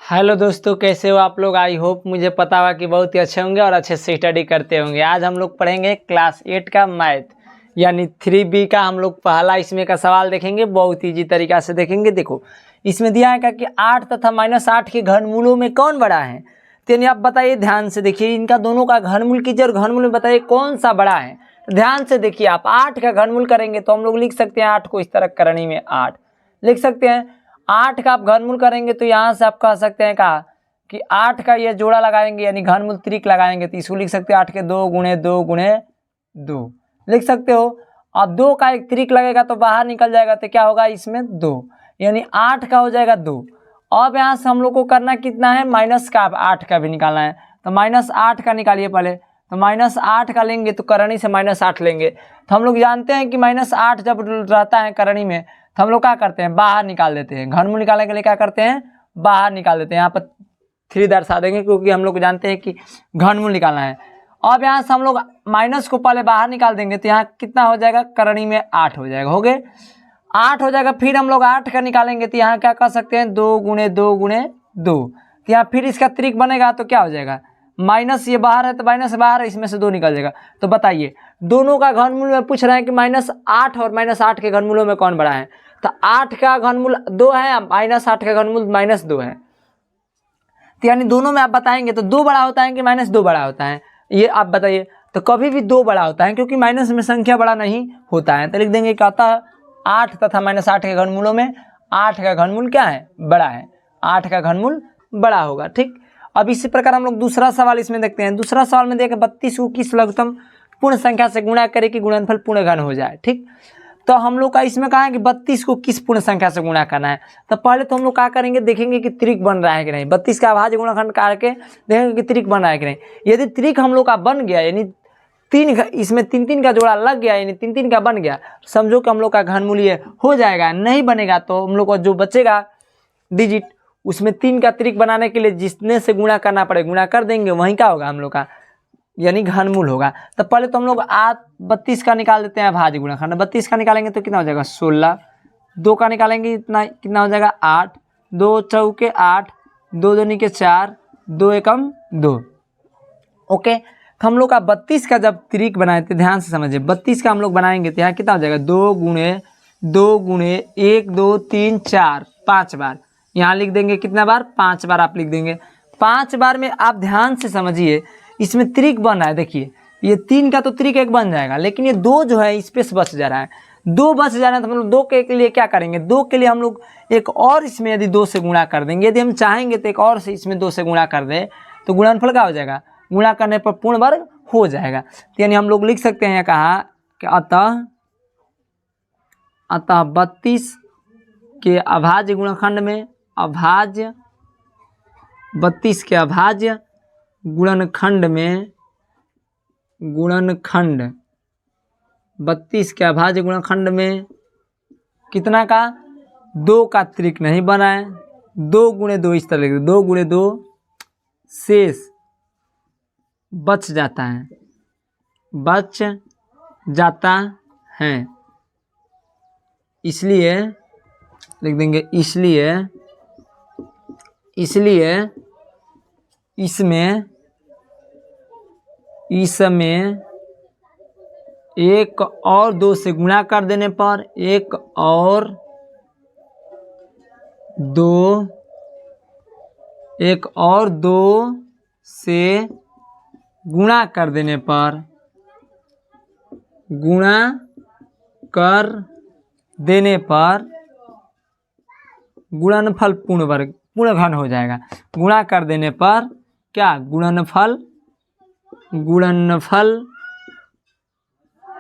Hello दोस्तों, कैसे हो आप लोग। आई होप मुझे पता हुआ कि बहुत ही अच्छे होंगे और अच्छे से स्टडी करते होंगे। आज हम लोग पढ़ेंगे क्लास 8 का मैथ यानी 3B का हम लोग पहला इसमें का सवाल देखेंगे। बहुत ईजी तरीका से देखेंगे। देखो इसमें दिया है कि 8 तथा -8 के घनमूलों में कौन बड़ा है। तो यानी आप बताइए, ध्यान से देखिए, इनका दोनों का घनमूल कीजिए और घनमूल में बताइए कौन सा बड़ा है। ध्यान से देखिए, आप 8 का घनमूल करेंगे तो हम लोग लिख सकते हैं 8 को इस तरह करनी में 8 लिख सकते हैं। 8 का आप घनमूल करेंगे तो यहाँ से आप कह सकते हैं कि 8 का ये जोड़ा लगाएंगे यानी घनमूल त्रिक लगाएंगे तो इसको लिख सकते हैं 8 के 2 गुणे 2 गुणे 2 लिख सकते हो। अब 2 का एक त्रिक लगेगा तो बाहर निकल जाएगा तो क्या होगा इसमें 2 यानी 8 का हो जाएगा 2। अब यहाँ से हम लोग को करना कितना है, माइनस का 8 का भी निकालना है। तो -8 का निकालिए पहले। तो -8 का लेंगे तो करणी से -8 लेंगे। तो हम लोग जानते हैं कि -8 जब रहता है करणी में तो हम लोग क्या करते हैं, बाहर निकाल देते हैं। घनमूल निकालने के लिए क्या करते हैं, बाहर निकाल देते हैं। यहाँ पर 3 दर्शा देंगे क्योंकि हम लोग जानते हैं कि घनमूल निकालना है। अब यहाँ से हम लोग माइनस को पहले बाहर निकाल देंगे तो यहाँ कितना हो जाएगा, करणी में 8 हो जाएगा। हो गए 8 हो जाएगा। फिर हम लोग 8 का निकालेंगे तो यहाँ क्या कर सकते हैं, 2 गुणे 2 गुणे 2। तो यहाँ फिर इसका त्रिक बनेगा तो क्या हो जाएगा, माइनस ये बाहर है तो माइनस बाहर है, इसमें से 2 निकल जाएगा। तो बताइए दोनों का घनमूल में पूछ रहे हैं कि -8 और -8 के घनमूलों में कौन बड़ा है। तो 8 का घनमूल 2 है, -8 का घनमूल -2 है। तो यानी दोनों में आप बताएंगे तो 2 बड़ा होता है कि -2 बड़ा होता है, ये आप बताइए। तो कभी भी 2 बड़ा होता है क्योंकि माइनस में संख्या बड़ा नहीं होता है। तो लिख देंगे क्या होता है, 8 तथा -8 के घनमूलों में 8 का घनमूल क्या है, बड़ा है। 8 का घनमूल बड़ा होगा। ठीक, अब इसी प्रकार हम लोग दूसरा सवाल इसमें देखते हैं। दूसरा सवाल में देखें 32 को किस लघुत्तम पूर्ण संख्या से गुणा करे कि गुणनफल पूर्ण घन हो जाए। ठीक, तो हम लोग का इसमें कहा है कि 32 को किस पूर्ण संख्या से गुणा करना है। तो पहले तो हम लोग क्या करेंगे, देखेंगे कि त्रिक बन रहा है कि नहीं। 32 का अभाज्य गुणनखंड करके देखेंगे कि त्रिक बन रहा है कि नहीं। यदि त्रिक हम लोग का बन गया यानी इसमें 3 का जोड़ा लग गया यानी 3 का बन गया, समझो कि हम लोग का घनमूल ये हो जाएगा। नहीं बनेगा तो हम लोग को जो बचेगा डिजिट उसमें 3 का त्रिक बनाने के लिए जितने से गुणा करना पड़े गुणा कर देंगे, वहीं क्या होगा हम लोग का यानी घनमूल होगा। तो पहले तो हम लोग 32 का निकाल देते हैं भाज्य गुणनखंड। 32 का निकालेंगे तो कितना हो जाएगा 16। 2 का निकालेंगे इतना कितना हो जाएगा 8। 2 चौके 8, 2 दूनी के 4, 2 एकम 2। ओके, तो हम लोग का 32 का जब त्रिक बनाए थे, ध्यान से समझिए, 32 का हम लोग बनाएंगे तो यहाँ कितना हो जाएगा 2 गुणे 1 2 3 4 5 बार। यहाँ लिख देंगे कितना बार, 5 बार आप लिख देंगे। 5 बार में आप ध्यान से समझिए इसमें त्रिक बन रहा है। देखिए ये 3 का तो त्रिक 1 बन जाएगा, लेकिन ये 2 जो है स्पेस बच जा रहा है। 2 बच जा रहा है तो हम लोग 2 के लिए क्या करेंगे, 2 के लिए हम लोग एक और इसमें यदि 2 से गुणा कर देंगे। यदि हम चाहेंगे तो एक और से इसमें 2 से गुणा कर दें तो गुणनफल क्या हो जाएगा, गुणा करने पर पूर्ण वर्ग हो जाएगा। तो यानी हम लोग लिख सकते हैं कहा कि अतः 32 के अभाज्य गुणनखंड में 32 के अभाज्य गुणनखंड में 32 के अभाज्य गुणनखंड में कितना का 2 का त्रिक नहीं बना है। 2 गुणे 2 इस तरह लिख दो, 2 गुणे 2 शेष बच जाता है। इसलिए लिख देंगे इसमें एक और 2 से गुणा कर देने पर 1 और 2 से गुणा कर देने पर गुणनफल पूर्ण घन हो जाएगा। गुणा कर देने पर क्या गुणनफल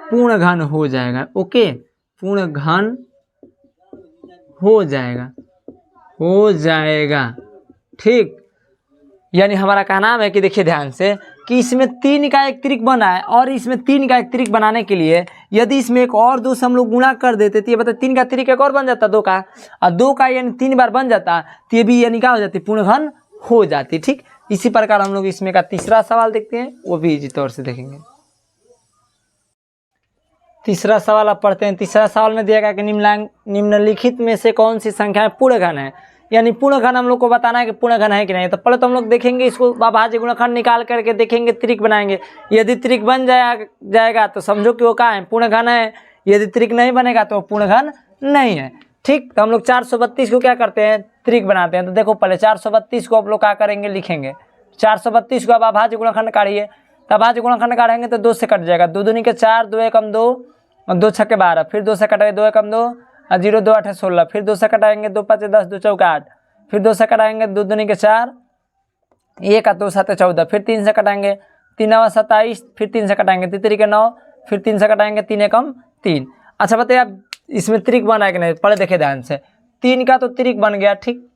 पूर्ण घन हो जाएगा। ओके, पूर्ण घन हो जाएगा। ठीक, यानी हमारा कहना है कि देखिए ध्यान से कि इसमें 3 का एक त्रिक बना है और इसमें 3 का एक त्रिक बनाने के लिए यदि इसमें एक और 2 से हम लोग गुणा कर देते तो ये बता 3 का त्रिक एक और बन जाता 2 का, और 2 का यानी 3 बार बन जाता तो ये भी यानी क्या हो जाती, पूर्ण घन हो जाती। ठीक, इसी प्रकार हम लोग इसमें का तीसरा सवाल देखते हैं, वो भी इसी तौर से देखेंगे। तीसरा सवाल आप पढ़ते हैं। तीसरा सवाल में दिया गया कि निम्नलिखित में से कौन सी संख्या पूर्ण घन है। यानी पूर्ण घन हम लोग को बताना है कि पूर्ण घन है कि नहीं। तो पहले तो हम लोग देखेंगे इसको अभाज्य गुणनखंड निकाल करके देखेंगे, त्रिक बनाएंगे। यदि त्रिक बन जाएगा तो समझो कि वो क्या है, पूर्ण घन है। यदि त्रिक नहीं बनेगा तो पूर्ण घन नहीं है। ठीक, तो हम लोग 432 को क्या करते हैं, त्रिक बनाते हैं। तो देखो पहले 432 को आप लोग क्या करेंगे, लिखेंगे 432 को। अब अभाज्य गुणनखंड काढ़िए, तो अभाज्य गुणनखंड काढ़ेंगे तो 2 से कट जाएगा, 2 दूनी के 4, 2 एकम 2 और 2 छक्के 12, फिर 2 से कटाएंगे 2 एकम 2 और 0 2 8 16, फिर 2 से कटाएंगे 2 5 10, 2 चौका 8, फिर 2 से कटाएंगे 2 दूनी के 4, 1 और 2 7 14, फिर 3 से कटाएंगे 3 9 27, फिर 3 से कटाएंगे 3 3 के 9, फिर 3 से कटाएंगे 3 एकम 3। अच्छा बताइए आप इसमें त्रिक बना है कि नहीं, पहले देखिए ध्यान से। 3 का तो त्रिक बन गया, ठीक।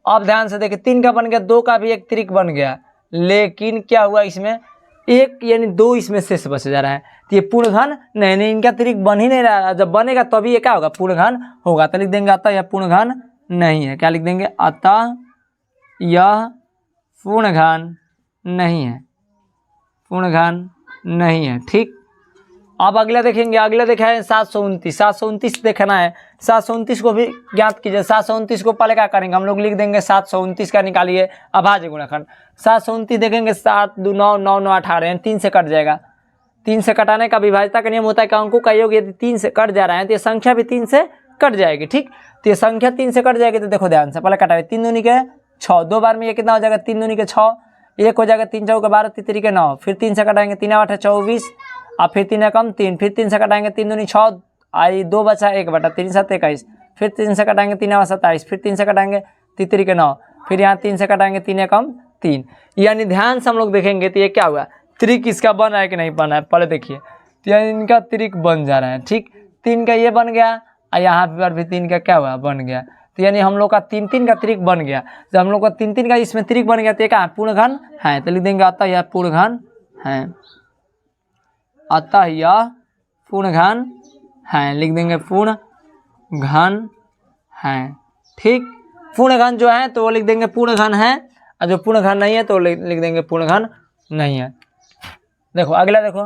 अब ध्यान से देखिए 3 का बन गया, 2 का भी एक त्रिक बन गया, लेकिन क्या हुआ इसमें, एक यानी 2 इसमें शेष बच जा रहा है। तो ये पूर्ण घन नहीं, इनका त्रिक बन ही नहीं रहा है। जब बनेगा तभी ये क्या होगा, पूर्ण घन होगा। तो लिख देंगे अतः यह पूर्ण घन नहीं है। क्या लिख देंगे, अतः यह पूर्ण घन नहीं है, पूर्ण घन नहीं है। ठीक, अब अगला देखेंगे। अगला देखा है 729, 729 देखना है। 729 को भी ज्ञात कीजिए। 729 को पहले क्या करेंगे, हम लोग लिख देंगे 729 का निकालिए अभाज्य गुणनखंड। 729 देखेंगे 7 2 9 9 9 18, 3 से कट जाएगा। 3 से कटाने का विभाज्यता का नियम होता है कि अंकों का योग यदि 3 से कट जा रहा है तो ये संख्या भी 3 से कट जाएगी। ठीक, तो ये संख्या 3 से कट जाएगी। तो देखो ध्यान से पहले कटाए, 3 दूनी के 6, 2 बार में ये कितना हो जाएगा, 3 दूनी के 6, 1 हो जाएगा, 3 चौके 12, 3 के 9, फिर 3 से कटाएंगे 3 8 24 और फिर 3 एकम 3, फिर 3 से कटाएंगे 3 दूनी 6, आई 2 बचा 1 बटा 3 7 21, फिर 3 से कटाएंगे 3 9 27, फिर 3 से कटाएंगे 3 के 9, फिर यहाँ 3 से कटाएंगे 3 एकम 3। यानी ध्यान से हम लोग देखेंगे तो ये क्या हुआ, त्रिक इसका बना है कि नहीं बना है, पहले देखिए। तो यानी इनका त्रिक बन जा रहा है। ठीक, 3 का ये बन गया और यहाँ पर भी 3 का क्या हुआ, बन गया। तो यानी हम लोग का 3 3 का त्रिक बन गया। जब हम लोग का 3 3 का इसमें त्रिक बन गया तो ये क्या पूर्ण घन है। तो लिख देंगे अतः यह पूर्ण घन है, अतः यह पूर्ण घन है। लिख देंगे पूर्ण घन है। ठीक, पूर्ण घन जो है तो वो लिख देंगे पूर्ण घन है, और जो पूर्ण घन नहीं है तो लिख देंगे पूर्ण घन नहीं है। देखो अगला, देखो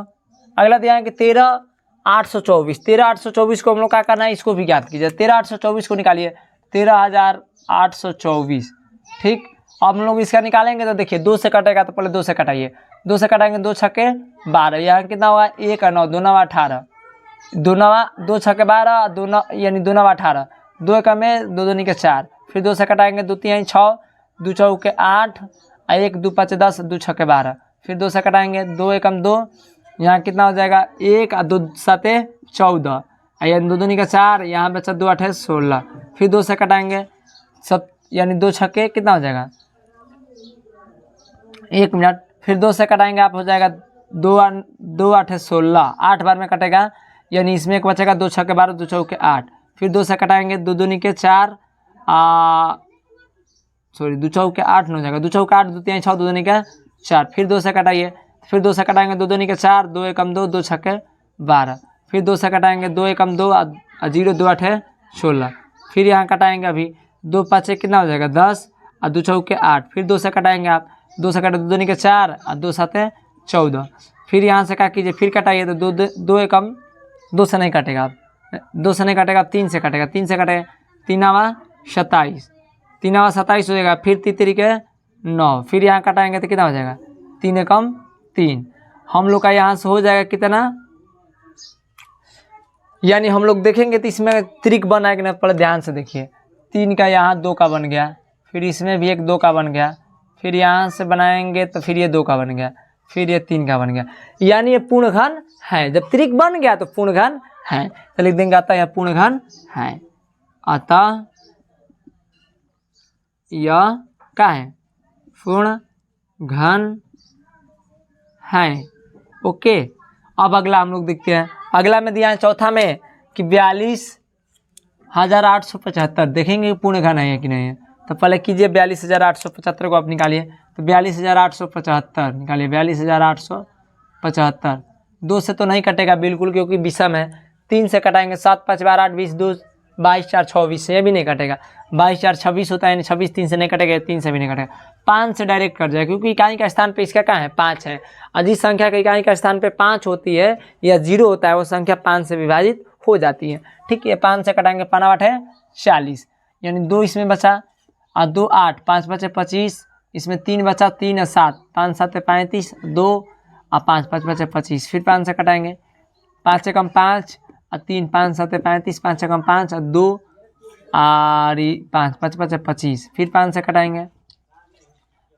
अगला दिया है कि 13 824। 13 824 को हम लोग क्या करना है, इसको भी ज्ञात कीजिए। 13 824 को निकालिए, 13,824। ठीक, अब हम लोग इसका निकालेंगे तो देखिए 2 से कटेगा तो पहले 2 से कटाइए, 2 से कटाएंगे 2 छक्के 12, यहाँ कितना हुआ 1 और 9 2 9 18, 2 छक्के 12 2 9 यानी 2 9 18, 2 एक में 2 दूनी के 4, फिर 2 से कटाएंगे 2 3 6, 2 चौके 8 और 1 2 5 10, 2 छक्के 12, फिर 2 से कटाएंगे 2 एकम 2, यहाँ कितना हो जाएगा 1 और 2 7 14, यानी 2 दूनी का 4, यहाँ बचा 2 8 16, फिर 2 से कटाएंगे यानी 2 छक्के कितना हो जाएगा 1 मिनट, फिर 2 से कटाएंगे आप हो जाएगा 2 8 16, 8 बार में कटेगा, यानी इसमें एक बचेगा 2 छक्के 12 2 चौके 8, फिर 2 से कटाएंगे 2 दूनी के 4 2 चौके 8 हो जाएगा, 2 चौके 8 2 3 6 2 दूनी के 4, फिर 2 से कटाइए, फिर 2 से कटाएंगे 2 दूनी के 4 2 एकम 2 2 छक्के 12, फिर 2 से कटाएंगे 2 एकम 2 और 0 2 8 16, फिर यहाँ कटाएंगे अभी 2 5 कितना हो जाएगा 10 और 2 चौके 8, फिर 2 से कटाएंगे आप, 2 से कटे 2 दूनी के 4 और 2 7 14, फिर यहाँ से क्या कीजिए फिर कटाइए तो 2 एकम 2 से नहीं कटेगा आप, 2 से नहीं कटेगा आप 3 से कटेगा, 3 से कटेगा 3 27, 3 27 हो जाएगा, फिर 3 के 9, फिर यहाँ कटाएंगे तो कितना हो जाएगा 3 एकम 3। हम लोग का यहाँ से हो जाएगा कितना, यानी हम लोग देखेंगे तो इसमें त्रिक बना है कि नहीं, पहले ध्यान से देखिए। 3 का यहाँ 2 का बन गया, फिर इसमें भी एक 2 का बन गया, फिर यहाँ से बनाएंगे तो फिर ये 2 का बन गया, फिर ये 3 का बन गया, यानी ये पूर्ण घन है। जब त्रिक बन गया तो पूर्ण घन है, तो लिख देंगे अतः यह पूर्ण घन है, अतः यह क्या है पूर्ण घन है। ओके, अब अगला हम लोग देखते हैं। अगला में दिया है चौथा में कि 42,875, देखेंगे पूर्ण घन है कि नहीं है। तो पहले कीजिए 42,875 को आप निकालिए, तो 42,875 निकालिए, 42,875 2 से तो नहीं कटेगा बिल्कुल, क्योंकि विषम है। 3 से कटाएंगे 7 5 12 8 20 2 22 4 24 से भी नहीं कटेगा, 22 4 26 होता है, यानी 26 3 से नहीं कटेगा, 3 से भी नहीं कटेगा, 5 से डायरेक्ट कट जाएगा, क्योंकि इकाई का स्थान पे इसका क्या है 5 है। और जिस संख्या की इकाई का स्थान पे 5 होती है या 0 होता है वो संख्या 5 से विभाजित हो जाती है। ठीक है, 5 से कटाएंगे 5 8 40, यानी 2 इसमें बचा, और 2 8, 5 बचे 25, इसमें 3 बचा 3 और 7, 5 7 35, 2 और 5 5 बचे 25, फिर 5 से कटाएंगे, 5 से कम 5 और 3, 5 7 35, 5 से कम 5 और 2 और 5 5 बचे 25, फिर 5 से कटाएंगे,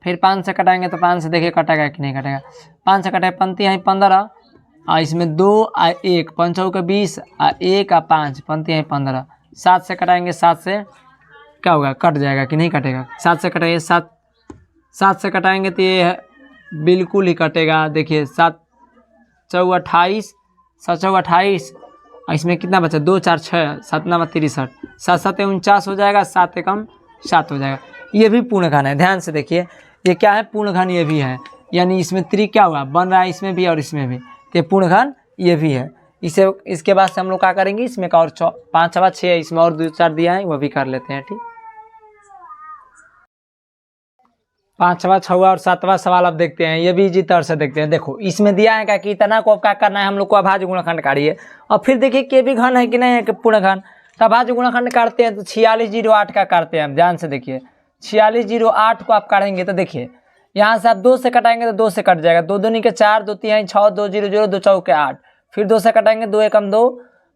फिर 5 से कटाएंगे तो 5 से देखिए कटेगा कि नहीं कटेगा। 5 से कटे पंक्ति यहाँ 15 और इसमें 2 और 1, 5 के 20 और 1 और 5, पंक्ति यहाँ 15। 7 से कटाएंगे, 7 से क्या होगा, कट जाएगा कि नहीं कटेगा। 7 से कटाइए, 7 से कटाएंगे तो ये बिल्कुल ही कटेगा। देखिए 7 चौ 28, 7 चौ 28 और इसमें कितना बचा, 2 4 6, 7 9 63, 7 7 49 हो जाएगा, 7 एकम 7 हो जाएगा। ये भी पूर्णघन है, ध्यान से देखिए ये क्या है, पूर्णघन ये भी है, यानी इसमें त्रिक क्या हुआ बन रहा है, इसमें भी और इसमें भी, तो ये पूर्णघन ये भी है। इसे इसके बाद से हम लोग क्या करेंगे, इसमें का और 5 6 है, इसमें और 2 4 दिया है वो भी कर लेते हैं। ठीक, 5वां 6वां और 7वां सवाल अब देखते हैं, ये भी इजी तरह से देखते हैं। देखो इसमें दिया है कि इतना को अब क्या करना है, हम लोग को अभाज्य गुणनखंड काढ़िए और फिर देखिए के भी घन है कि नहीं है कि पूर्णघन। तो अभाज्य गुणनखंड काटते हैं तो 4608 का काटते हैं हम, ध्यान से देखिए 4608 को आप काटेंगे तो देखिए यहाँ से आप 2 से कटाएंगे तो 2 से कट जाएगा, 2 दूनी के 4, 2 3 6, 2 0 0, 2 चौके 8, फिर 2 से कटाएंगे, 2 एकम 2,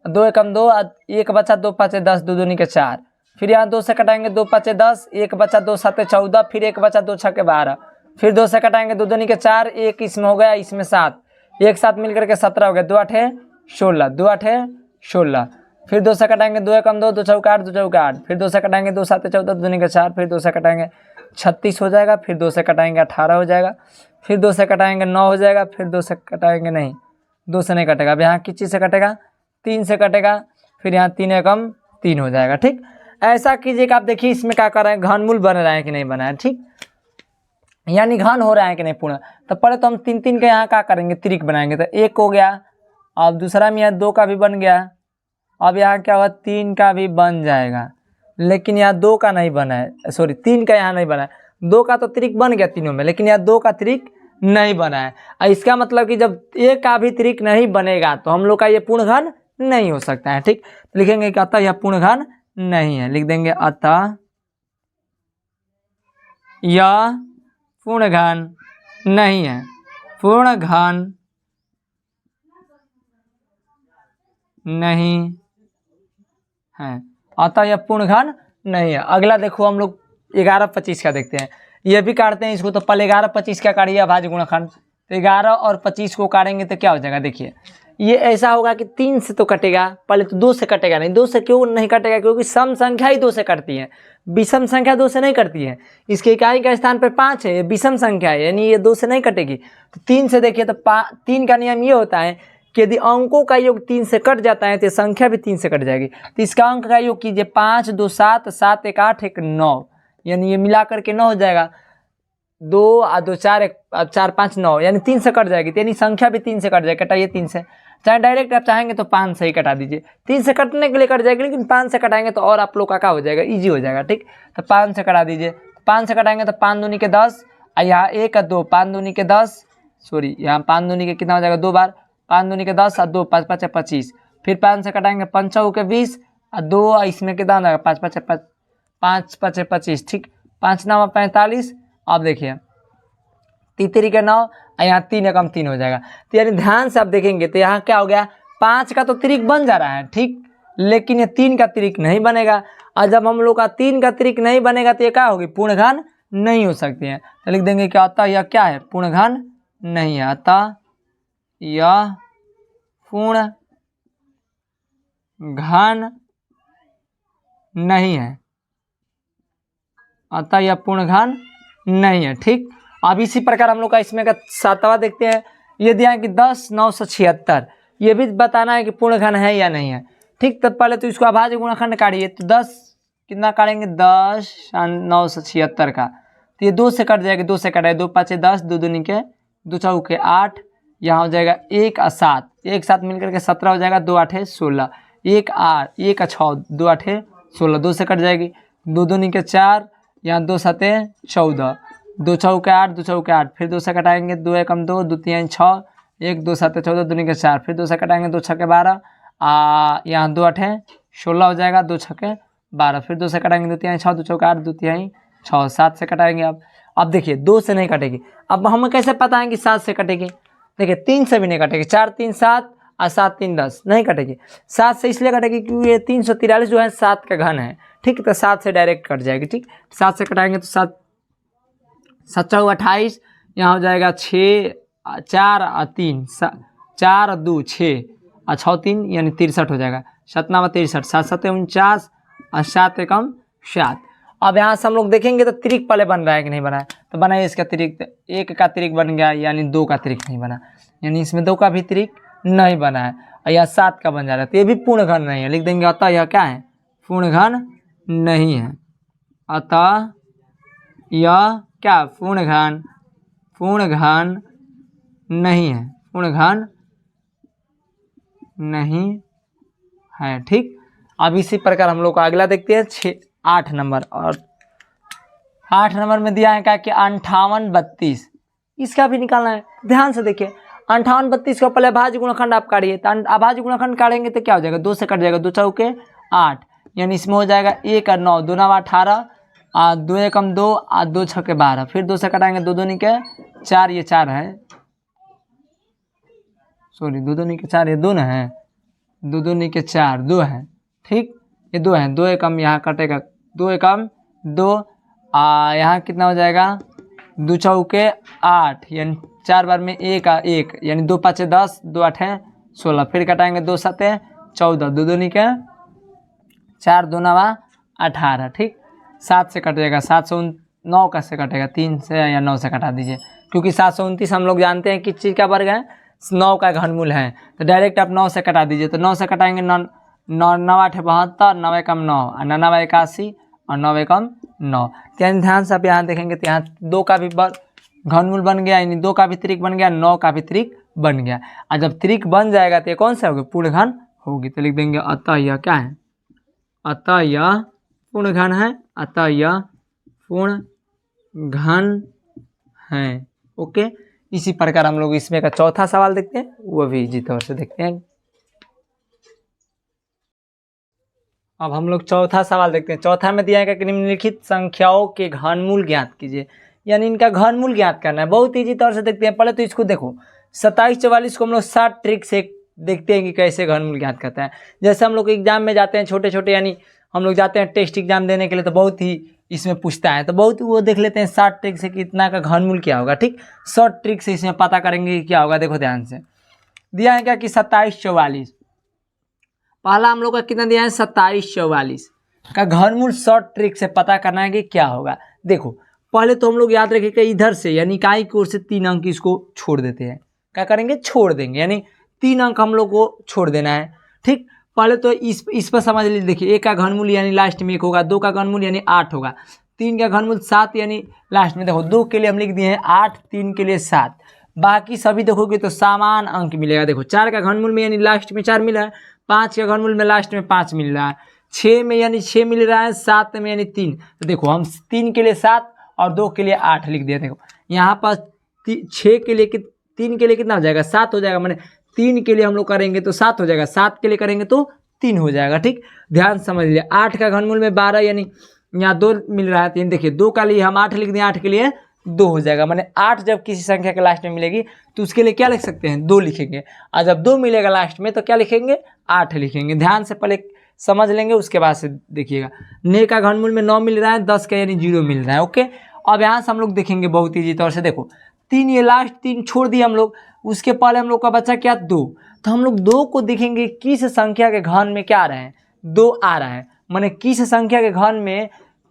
2 एकम 2, 1 बचा 2 5 10, 2 दूनी के 4, फिर यहाँ 2 से कटाएंगे, 2 5 10, 1 बचा 2 7 14, फिर 1 बचा 2 6 12, फिर 2 से कटाएंगे, 2 दूनी के 4, 1 इसमें हो गया, इसमें 7, एक साथ मिल करके 17 हो गया, 2 8 16, 2 8 16, फिर 2 से कटाएंगे, 2 एकम 2, 2 चौके 8, 2 चौके 8, फिर 2 से कटाएंगे, 2 7 14, 2 दूनी के 4, फिर 2 से कटाएंगे 36 हो जाएगा, फिर 2 से कटाएंगे 18 हो जाएगा, फिर 2 से कटाएंगे 9 हो जाएगा, फिर 2 से कटाएंगे नहीं, 2 से नहीं कटेगा, अब यहाँ किस चीज़ से कटेगा, 3 से कटेगा, फिर यहाँ 3 एकम 3 हो जाएगा। ठीक, ऐसा कीजिए कि आप देखिए इसमें क्या कर रहे हैं, घनमूल बन रहा है कि नहीं बना है। ठीक, यानी घन हो रहा है कि नहीं पूर्ण। तो पहले तो हम 3 3 के यहाँ क्या करेंगे, त्रिक बनाएंगे, तो 1 हो गया, अब दूसरा में यहाँ 2 का भी बन गया, अब यहाँ क्या हुआ 3 का भी बन जाएगा, लेकिन यहाँ 2 का नहीं बना है, सॉरी 3 का यहाँ नहीं बना है, 2 का तो त्रिक बन गया तीनों में, लेकिन यहाँ 2 का त्रिक नहीं बना है। इसका मतलब कि जब 1 का भी त्रिक नहीं बनेगा तो हम लोग का ये पूर्णघन नहीं हो सकता है। ठीक, लिखेंगे कि अतः यह पूर्णघन नहीं है, लिख देंगे अतः यह पूर्णघन नहीं है, पूर्णघन नहीं है, अतः यह पूर्णघन नहीं है। अगला देखो हम लोग 11 25 का देखते हैं, ये भी काटते हैं इसको। तो पहले 11 25 का काटिए अभाज्य गुणनखंड, तो 11 और 25 को काटेंगे तो क्या हो जाएगा, देखिए ये ऐसा होगा कि 3 से तो कटेगा, पहले तो 2 से कटेगा नहीं, 2 से क्यों नहीं कटेगा, क्योंकि सम संख्या ही 2 से कटती है, विषम संख्या 2 से नहीं कटती है। इसके इकाई का स्थान पर 5 है, ये विषम संख्या है, यानी ये 2 से नहीं कटेगी। तो 3 से देखिए तो 3 का नियम ये होता है कि यदि अंकों का योग 3 से कट जाता है तो संख्या भी 3 से कट जाएगी। तो इसका अंक का योग कीजिए, 5 2 7, 7 1 8, 1 9, यानी ये मिला करके 9 हो जाएगा, 2 और 2 4, 4 5 9, यानी 3 से कट जाएगी, यानी संख्या भी 3 से कट जाएगी। कटाइए 3 से, चाहे डायरेक्ट आप चाहेंगे तो 5 से ही कटा दीजिए, 3 से कटने के लिए कट जाएगी, लेकिन 5 से कटाएंगे तो और आप लोग का क्या हो जाएगा, ईजी हो जाएगा। ठीक, तो 5 से कटा दीजिए, 5 से कटाएंगे तो 5 दूनी के 10, और यहाँ 1 और 2, 5 दूनी के 10, सॉरी यहाँ 5 दूनी के कितना हो जाएगा, 2 बार, 5 दूनी के 10 और 2 5 5 25, फिर 5 से कटाएंगे 5 के 20 और 2, इसमें कितना हो जाएगा 5 5 5 5 25। ठीक, 5 9 45, अब देखिए तीतरी के 9 और यहाँ 3 एकम 3 हो जाएगा। तो यानी ध्यान से आप देखेंगे तो यहाँ क्या हो गया, 5 का तो त्रिक बन जा रहा है, ठीक, लेकिन ये 3 का त्रिक नहीं बनेगा, और जब हम लोग का 3 का त्रिक नहीं बनेगा तो ये क्या होगी, पूर्णघन नहीं हो सकती है। तो लिख देंगे कि अतः यह क्या है, पूर्णघन नहीं है, अतः यह पूर्ण घन नहीं है, अतः यह पूर्ण घन नहीं है। ठीक, अब इसी प्रकार हम लोग का इसमें का 7वां देखते हैं, ये दिया है कि 10 976, ये भी बताना है कि पूर्ण घन है या नहीं है। ठीक, तब पहले तो इसको अभाज्य गुणनखंड काटिए, तो 10 कितना काटेंगे, 10 976 का, तो ये 2 से कट जाएगा, 2 से कटाए, 2 5 10, 2 दूनी के 2 चौके 8, यहाँ हो जाएगा 1 और 7, एक साथ मिलकर के 17 हो जाएगा, 2 8 16, 1 8 1 और 6, 2 8 16, 2 से कट जाएगी, 2 दूनी के 4, यहाँ 2 7 14, 2 चौके 8, 2 चौके 8, फिर 2 से कटाएंगे, 2 एकम 2, 2 3 6, 1 2 7 14, दूनी के 4, फिर 2 से कटाएंगे, 2 6 12, यहाँ 2 8 16 हो जाएगा, 2 6 12, फिर 2 से कटाएंगे, 2 3 6, 2 चौके 8, 2 3 6 7 से कटाएंगे। अब देखिए 2 से नहीं कटेगी। अब हमें कैसे पता है कि 7 से कटेगी? देखिए 3 से भी नहीं कटेगी, 4 3 7 और 7 3 10 नहीं कटेगी। 7 से इसलिए कटेगी क्योंकि ये 343 जो है 7 का घन है, ठीक। तो 7 से डायरेक्ट कट जाएगी, ठीक। 7 से कटाएंगे तो 7 7 चौक 28, यहाँ हो जाएगा 6 4 और 3 4 और 2 6 और 6 3 यानी 63 हो जाएगा। 7 9 63, 7 7 49 और 7 एकम 7। अब यहाँ से हम लोग देखेंगे तो त्रिक पहले बन रहा है कि नहीं बना है, तो बना है इसका त्रिक, 1 का त्रिक बन गया, यानी 2 का त्रिक नहीं बना, यानी इसमें 2 का भी त्रिक नहीं बना है। और यह 7 का बन जा रहा है, तो ये भी पूर्ण घन नहीं है, लिख देंगे अतः यह क्या है? पूर्ण घन नहीं है। अतः यह क्या? पूर्ण घन नहीं है, पूर्ण घन नहीं है, ठीक। अब इसी प्रकार हम लोग को अगला देखते हैं 8 नंबर। और 8 नंबर में दिया है क्या कि 58 32, इसका भी निकालना है। ध्यान से देखिए 58 32 का पहले अभाज्य गुणनखंड आप काटिए, तो अभाज्य गुणनखंड काटेंगे तो क्या हो जाएगा? 2 से कट जाएगा, 2 चौके 8, यानी इसमें हो जाएगा 1 और 9 2 9 18 और 2 एकम 2 और 2 छके 12, फिर 2 से कटाएंगे 2 2 के 4, ये 4 है, सॉरी 2 2 के 4 ये 2 न है, 2 2 के 4 2 है, ठीक। ये 2 है, 2 एकम यहाँ कटेगा, 2 एकम 2 यहाँ कितना हो जाएगा? 2 चौके 8, यानी 4 बार में 1 और 1, यानी 2 5 10 2 8 16, फिर कटाएंगे 2 7 14, 2 2 के 4 2 9 18, ठीक। 7 से कटेगा, 7 से 9 का से कटेगा, 3 से या 9 से कटा दीजिए, क्योंकि 729 हम लोग जानते हैं किस चीज़ का वर्ग है? 9 का घनमूल है, तो डायरेक्ट आप 9 से कटा दीजिए। तो 9 से कटाएंगे 9 9 9 8 72, 9 एकम 9 और 9 9 81 और 9 एकम 9। यानी ध्यान से आप यहाँ देखेंगे तो यहाँ 2 का भी घनमूल बन गया, यानी 2 का भी त्रिक बन गया, 9 का भी त्रिक बन गया। और जब त्रिक बन जाएगा तो ये कौन सा होगा? पूर्ण घन होगी। तो लिख देंगे अतः यह क्या है? अतः यह पूर्ण घन है, अतः यह पूर्ण घन है। ओके, इसी प्रकार हम लोग इसमें का चौथा सवाल देखते हैं, वो भी इजी तौर से देखते हैं। अब हम लोग चौथा सवाल देखते हैं। चौथा में दिया है कि निम्नलिखित संख्याओं के घनमूल ज्ञात कीजिए, यानी इनका घनमूल ज्ञात करना है। बहुत इजी तौर से देखते हैं। पहले तो इसको देखो, 27 44 को हम लोग 7 ट्रिक से देखते हैं कि कैसे घनमूल ज्ञात करता है। जैसे हम लोग एग्जाम में जाते हैं छोटे छोटे, यानी हम लोग जाते हैं टेस्ट एग्जाम देने के लिए, तो बहुत ही इसमें पूछता है, तो बहुत वो देख लेते हैं 7 ट्रिक से कितना का घनमूल क्या होगा, ठीक। 100 ट्रिक से इसमें पता करेंगे कि क्या होगा। देखो ध्यान से दिया है क्या कि 27 44, पहला हम लोग का कितना दिया है? 27 44 का घनमूल 100 ट्रिक से पता करना है कि क्या होगा। देखो पहले तो हम लोग याद रखें कि इधर से यानी इकाई की ओर से 3 अंक इसको छोड़ देते हैं। क्या करेंगे? छोड़ देंगे, यानी 3 अंक हम लोग को छोड़ देना है, ठीक। पहले तो इस पर समझ लीजिए। देखिए 1 का घनमूल यानी लास्ट में 1 होगा, 2 का घनमूल यानी 8 होगा, 3 का घनमूल 7 यानी लास्ट में। देखो 2 के लिए हम लिख दिए हैं 8, 3 के लिए 7, बाकी सभी देखोगे तो समान अंक मिलेगा। देखो 4 का घनमूल में यानी लास्ट में 4 मिला है, 5 का घनमूल में लास्ट में 5 मिल रहा है, 6 में यानी 6 मिल रहा है, 7 में यानी 3। तो देखो हम 3 के लिए 7 और 2 के लिए 8 लिख दिया। देखो यहाँ पर 6 के लिए 3 के लिए कितना हो जाएगा? 7 हो जाएगा, मैंने 3 के लिए हम लोग करेंगे तो 7 हो जाएगा, 7 के लिए करेंगे तो 3 हो जाएगा, ठीक। ध्यान समझ लीजिए। 8 का घनमूल में 12 यानी यहाँ 2 मिल रहा है, 3। देखिए 2 का लिए हम 8 लिख दें, 8 के लिए 2 हो जाएगा, मैंने 8 जब किसी संख्या के लास्ट में मिलेगी तो उसके लिए क्या लिख सकते हैं? 2 लिखेंगे। और जब 2 मिलेगा लास्ट में तो क्या लिखेंगे? 8 लिखेंगे। ध्यान से पहले समझ लेंगे, उसके बाद से देखिएगा। 9 का घनमूल में 9 मिल रहा है, 10 का यानी 0 मिल रहा है। ओके, अब यहाँ से हम लोग देखेंगे बहुत ईजी तौर से। देखो 3, ये लास्ट 3 छोड़ दिए हम लोग, उसके पहले हम लोग का बचा क्या? 2। तो हम लोग 2 को देखेंगे किस संख्या के घन में क्या आ रहे हैं? 2 आ रहा है, माने किस संख्या के घन में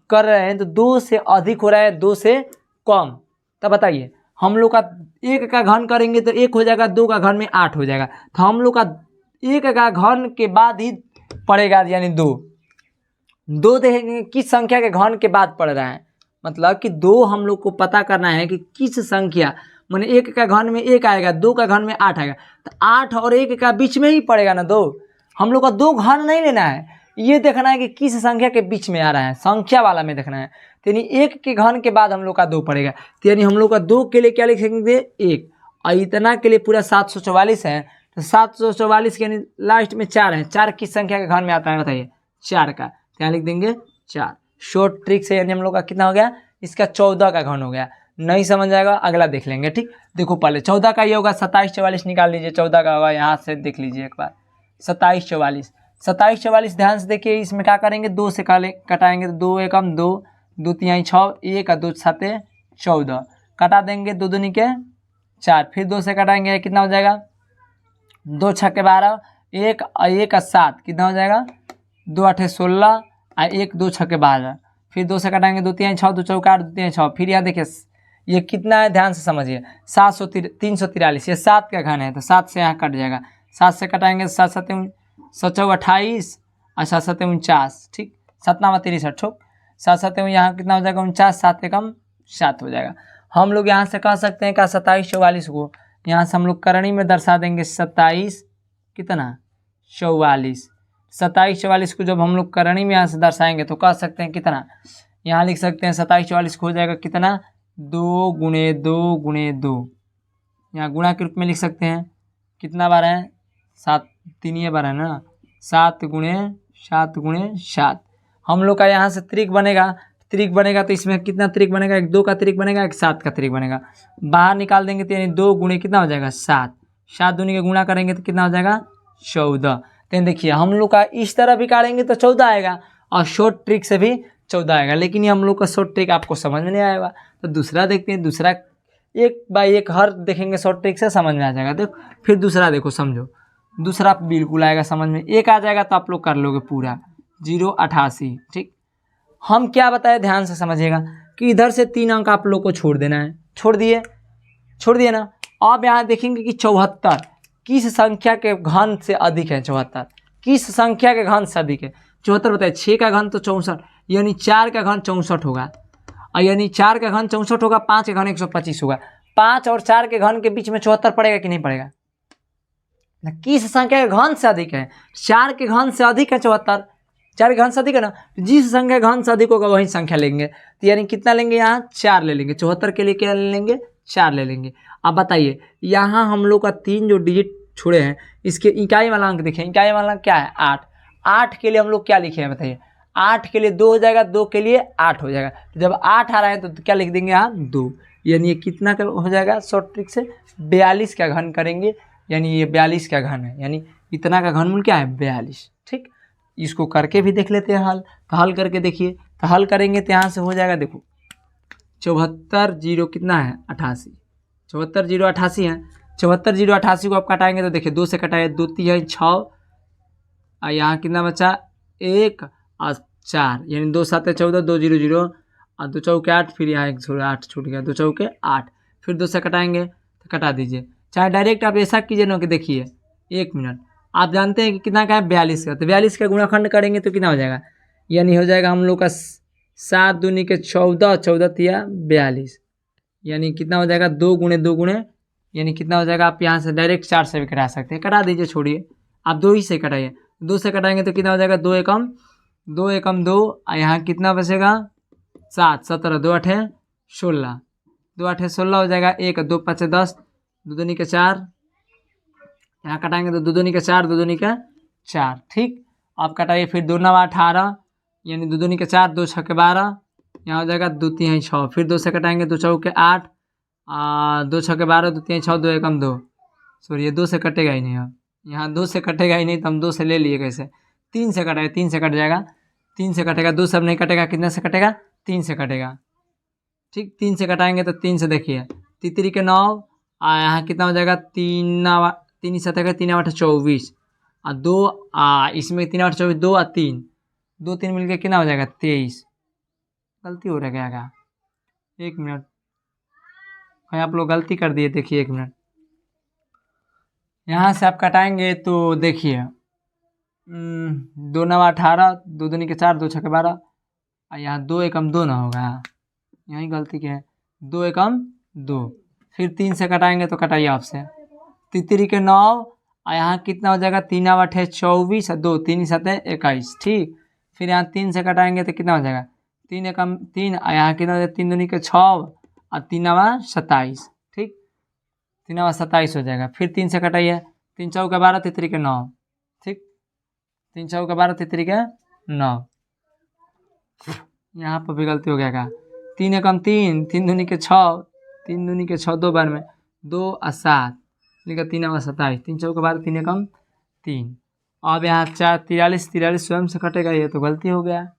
कर रहे हैं तो 2 से अधिक हो रहा है, 2 से कम। तब बताइए हम लोग का 1 का घन करेंगे तो 1 हो जाएगा, 2 का घन में 8 हो जाएगा। तो हम लोग का 1 का घन के बाद ही पड़ेगा, यानी 2 देखेंगे किस संख्या के घन के बाद पड़ रहा है, मतलब कि 2 हम लोग को पता करना है कि किस संख्या, माने 1 का घन में 1 आएगा, 2 का घन में 8 आएगा, तो 8 और 1 का बीच में ही पड़ेगा ना 2। हम लोग का 2 घन नहीं लेना है, ये देखना है कि किस संख्या के बीच में आ रहा है, संख्या वाला में देखना है। तो यानी 1 के घन के बाद हम लोग का 2 पड़ेगा, तो यानी हम लोग का 2 के लिए क्या लिखेंगे? 1, और इतना के लिए पूरा 744 है, तो 744 के यानी लास्ट में 4 है। 4 किस संख्या के घन में आता है बताइए? 4 का, तो यहाँ लिख देंगे 4। शॉर्ट ट्रिक से यानी हम लोग का कितना हो गया, इसका 14 का घन हो गया। नहीं समझ आएगा अगला देख लेंगे। ठीक, देखो पहले 14 का ये होगा 27 44 निकाल लीजिए। 14 का होगा यहाँ से देख लीजिए एक बार 27 44 27 44 ध्यान से देखिए। इसमें क्या करेंगे, 2 से कटाएंगे तो 2 एकम 2 2 तिहाई 6 1 और 2 7 14 कटा देंगे, 2 दूनी के 4, फिर 2 से कटाएंगे कितना हो जाएगा, 2 छक्के 12 1 और 1 और 7 कितना हो जाएगा, 2 8 16 और 1 2 छक्के 12, फिर 2 से कटाएंगे 2 3 6 2 चौका 2 3 6। फिर यहाँ देखिए ये कितना है, ध्यान से समझिए 343 ये 7 का घन है तो 7 से यहाँ कट जाएगा। 7 से कटाएंगे 7 7 7 28 और 7 7 49। ठीक, 7 9 63 ठोक 7 7 यहाँ कितना हो जाएगा 49, 7 एकम 7 हो जाएगा। हम लोग यहाँ से कह सकते हैं का 27 44 को यहाँ से हम लोग करणी में दर्शा देंगे 27 कितना 44। 27 44 को जब हम लोग करणी में यहाँ से दर्शाएंगे तो कह सकते हैं कितना, यहाँ लिख सकते हैं 27 44 को हो जाएगा कितना 2 गुणे 2 गुणे 2, यहाँ गुणा के रूप में लिख सकते हैं। कितना बार है 7, 3 ये बार है ना, 7 गुणे 7। हम लोग का यहाँ से त्रिक बनेगा तो इसमें कितना त्रिक बनेगा, एक 2 का त्रिक बनेगा, एक 7 का त्रिक बनेगा। बाहर निकाल देंगे तो यानी 2 गुणे कितना हो जाएगा 7, 7 दूनी के गुणा करेंगे तो कितना हो जाएगा 14। तो देखिए हम लोग का इस तरह भी काटेंगे तो 14 आएगा और शॉर्ट ट्रिक से भी 14 आएगा, लेकिन ये हम लोग का शॉर्ट ट्रिक आपको समझ में नहीं आएगा। तो दूसरा देखते हैं, दूसरा एक बाय एक हर देखेंगे शॉर्ट ट्रिक से समझ में आ जाएगा। देखो फिर दूसरा देखो समझो, दूसरा बिल्कुल आएगा समझ में, एक आ जाएगा तो आप लोग कर लोगे पूरा 088। ठीक, हम क्या बताए ध्यान से समझिएगा कि इधर से 3 अंक आप लोग को छोड़ देना है, छोड़ दिए ना। अब यहाँ देखेंगे कि 74 किस संख्या के घन से अधिक है, 74 किस संख्या के घन से अधिक है। 74 बताए 6 का घन तो 64 यानी 4 का घन 64 होगा, और यानी 4 का घन 64 होगा, 5 का घन 125 होगा। 5 और 4 के घन के बीच में 74 पड़ेगा कि नहीं पड़ेगा, किस संख्या के घन से अधिक है, 4 के घन से अधिक है 74, 4 के घन से अधिक है ना, जिस संख्या घन से अधिक होगा वही संख्या लेंगे। तो यानी कितना लेंगे, यहाँ 4 ले लेंगे, 74 के लिए क्या ले लेंगे 4 ले लेंगे। अब बताइए यहाँ हम लोग का 3 जो डिजिट छोड़े हैं इसके इकाई वाला अंक देखें, इकाई वाला अंक क्या है 8। 8 के लिए हम लोग क्या लिखे हैं बताइए, 8 के लिए 2 हो जाएगा, 2 के लिए 8 हो जाएगा। तो जब 8 आ रहा है तो क्या लिख देंगे यहाँ 2, यानी ये कितना का हो जाएगा शॉर्ट ट्रिक से 42 का घन करेंगे, यानी ये 42 का घन है, यानी इतना का घनमूल क्या है 42। ठीक, इसको करके भी देख लेते हैं हल, तो हल करके देखिए, तो हल करेंगे तो यहाँ से हो जाएगा देखो 74 0 कितना है 88, 74 0 88 है। 74 0 88 को आप कटाएंगे तो देखिए 2 से कटाए 2 3 6 और यहाँ कितना बचा 1 और 4, यानी 2 7 14 2 0 0 और 2 चौके 8, फिर यहाँ 1 8 छूट गया, 2 चौके 8, फिर 2 से कटाएंगे तो कटा दीजिए। चाहे डायरेक्ट आप ऐसा कीजिए ना कि देखिए 1 मिनट, आप जानते हैं कि कितना का है 42 का, तो 42 का गुणाखंड करेंगे तो कितना हो जाएगा, यानी हो जाएगा हम लोग का 7 दूनी के 14 14 तिया 42, यानी कितना हो जाएगा 2 गुणे यानी कितना हो जाएगा, आप यहाँ से डायरेक्ट 4 से भी कटा सकते हैं, कटा दीजिए, छोड़िए आप 2 ही से कटाइए। 2 से कटाएंगे तो कितना हो जाएगा 2 एकम 2 और यहाँ कितना बचेगा 7 17 2 8 16, 2 8 16 हो जाएगा, 1 2 5 10 2 दूनी के 4, यहाँ कटाएंगे तो 2 दूनी के 4 2 दूनी के 4। ठीक, आप कटाइए, फिर 2 9 18 यानी 2 दूनी के 4 2 6 12, यहाँ हो जाएगा 2 3 6, फिर 2 से कटाएंगे 2 चौके 8 2 6 12 2 3 6 2 एकम 2, सॉरी ये 2 से कटेगा ही नहीं, अब यहाँ 2 से कटेगा ही नहीं तो हम 2 से ले लिए कैसे, 3 से कटाए 3 से कट जाएगा, 3 से कटेगा, 2 सब नहीं कटेगा, कितने से कटेगा 3 से कटेगा। ठीक, 3 से कटाएंगे तो 3 से देखिए 3 के 9 और यहाँ कितना हो जाएगा 3 7 3 8 24 और 2 इसमें 3 8 24 2 और 3 2 3 मिलकर कितना हो जाएगा 23। गलती हो रहा क्या, 1 मिनट कहीं आप लोग गलती कर दिए, देखिए 1 मिनट, यहाँ से आप कटाएंगे तो देखिए 2 9 18 2 दूनी के 4 2 6 12 और यहाँ 2 एकम 2 ना होगा, यहीं गलती क्या है 2 एकम 2, फिर 3 से कटाएंगे तो कटाइए आपसे 3 के 9 और यहाँ कितना हो जाएगा 3 8 24 और 2 3 7 21। ठीक, फिर यहाँ 3 से कटाएंगे तो कितना हो जाएगा 3 एकम 3 और यहाँ कितना हो जाएगा 3 दूनी के 6 और 3 27। ठीक, 3 27 हो जाएगा, फिर 3 से कटाइए 3 चौके 12 3 के 9। ठीक, 3 चौके 12 3 के 9, यहाँ पर भी गलती हो गया क्या, 3 एकम 3, 3 दूनी के 6, 3 दूनी के 6 2 बार में 2 और 7 लिखा 3 और 27, 3 चौके 12, 3 एकम 3। अब यहाँ 4 43, 43 स्वयं से कटेगा, ये तो गलती हो गया।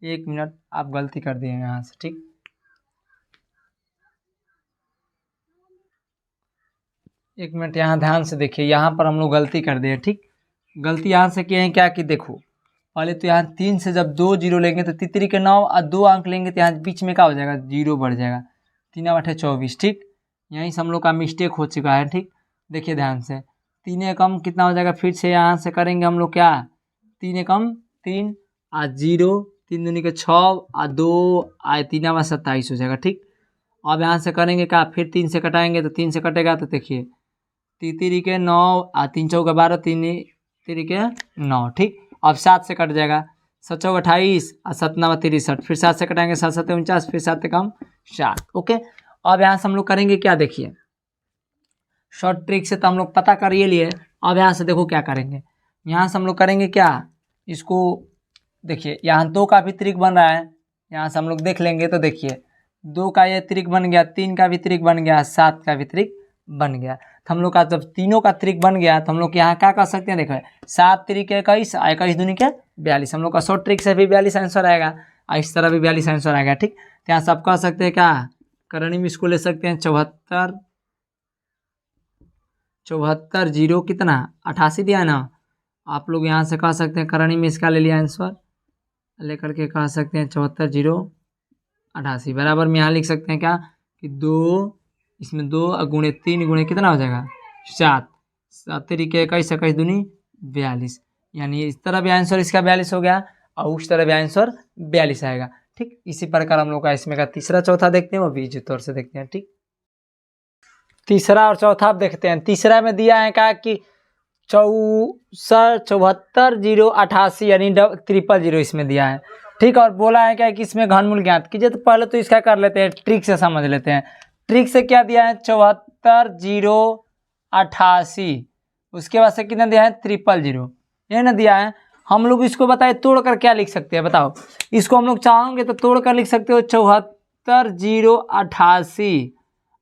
1 मिनट आप गलती कर दिए यहाँ से, ठीक। एक मिनट यहाँ ध्यान से देखिए, यहाँ पर हम लोग गलती कर दिए, ठीक। गलती यहाँ से किए हैं क्या कि देखो, पहले तो यहाँ 3 से जब 2 जीरो लेंगे तो तितरी के 9 और 2 अंक लेंगे तो यहाँ बीच में क्या हो जाएगा, 0 बढ़ जाएगा। 3 8 24, ठीक। यहीं से हम लोग का मिस्टेक हो चुका है, ठीक। देखिए ध्यान से, 3 एकम कितना हो जाएगा, फिर से यहाँ से करेंगे हम लोग क्या, 3 एकम 3 और 0, 3 दूनी के 6 और 2 और 3 और 27 हो जाएगा, ठीक। अब यहाँ से करेंगे क्या, फिर 3 से कटाएंगे तो 3 से कटेगा, तो देखिए तितरी के 9 और 3 चौके 12, 3 तितरी के 9, ठीक। अब 7 से कट जाएगा, 7 चौके 28 और 7 9 63, फिर 7 से कटाएंगे, 7 7 49, फिर 7 कम 7, ओके। अब यहाँ से हम लोग करेंगे क्या, देखिए शॉर्ट ट्रिक से तो हम लोग पता कर ये लिए। अब यहाँ से देखो क्या करेंगे, यहाँ से हम लोग करेंगे क्या, इसको देखिए यहाँ 2 का भी त्रिक बन रहा है, यहाँ से हम लोग देख लेंगे तो देखिए 2 का ये त्रिक बन गया, 3 का भी त्रिक बन गया, 7 का भी त्रिक बन गया। तो हम लोग का जब तीनों का त्रिक बन गया तो हम लोग यहाँ क्या कर सकते हैं, देखो 7 त्रिक 21, 21 दूनी के 42, हम लोग का शॉर्ट ट्रिक से भी 42 आंसर आएगा और इस तरह भी 42 आंसर आएगा, ठीक। तो यहाँ सब कह सकते हैं क्या, करणी में इसको ले सकते हैं 74 0 कितना 88 दिया है ना, आप लोग यहाँ से कह सकते हैं करणी में इसका ले लिया आंसर, लेकर के कह सकते हैं 74 0 88 बराबर में यहाँ लिख सकते हैं क्या कि 2, इसमें 2 गुणे 3 गुणे कितना हो जाएगा 7, 7 तरीके 21 21 दूनी 42, यानी इस तरह भी आंसर इसका 42 हो गया और उस तरह भी आंसर 42 आएगा, ठीक। इसी प्रकार हम लोग का इसमें का तीसरा चौथा देखते हैं, वो बीज तौर से देखते हैं, ठीक। तीसरा और चौथा आप देखते हैं। तीसरा में दिया है क्या कि 74 0 88 यानी 000 इसमें दिया है, ठीक। और बोला है क्या कि इसमें घनमूल ज्ञात कीजिए। तो पहले तो इसका कर लेते हैं, ट्रिक से समझ लेते हैं। ट्रिक से क्या दिया है 74 0 88, उसके बाद से कितना दिया है 000, ये ना दिया है। हम लोग इसको बताए तोड़ कर क्या लिख सकते हैं, बताओ। इसको हम लोग चाहोगे तो तोड़ कर लिख सकते हो 74 0 88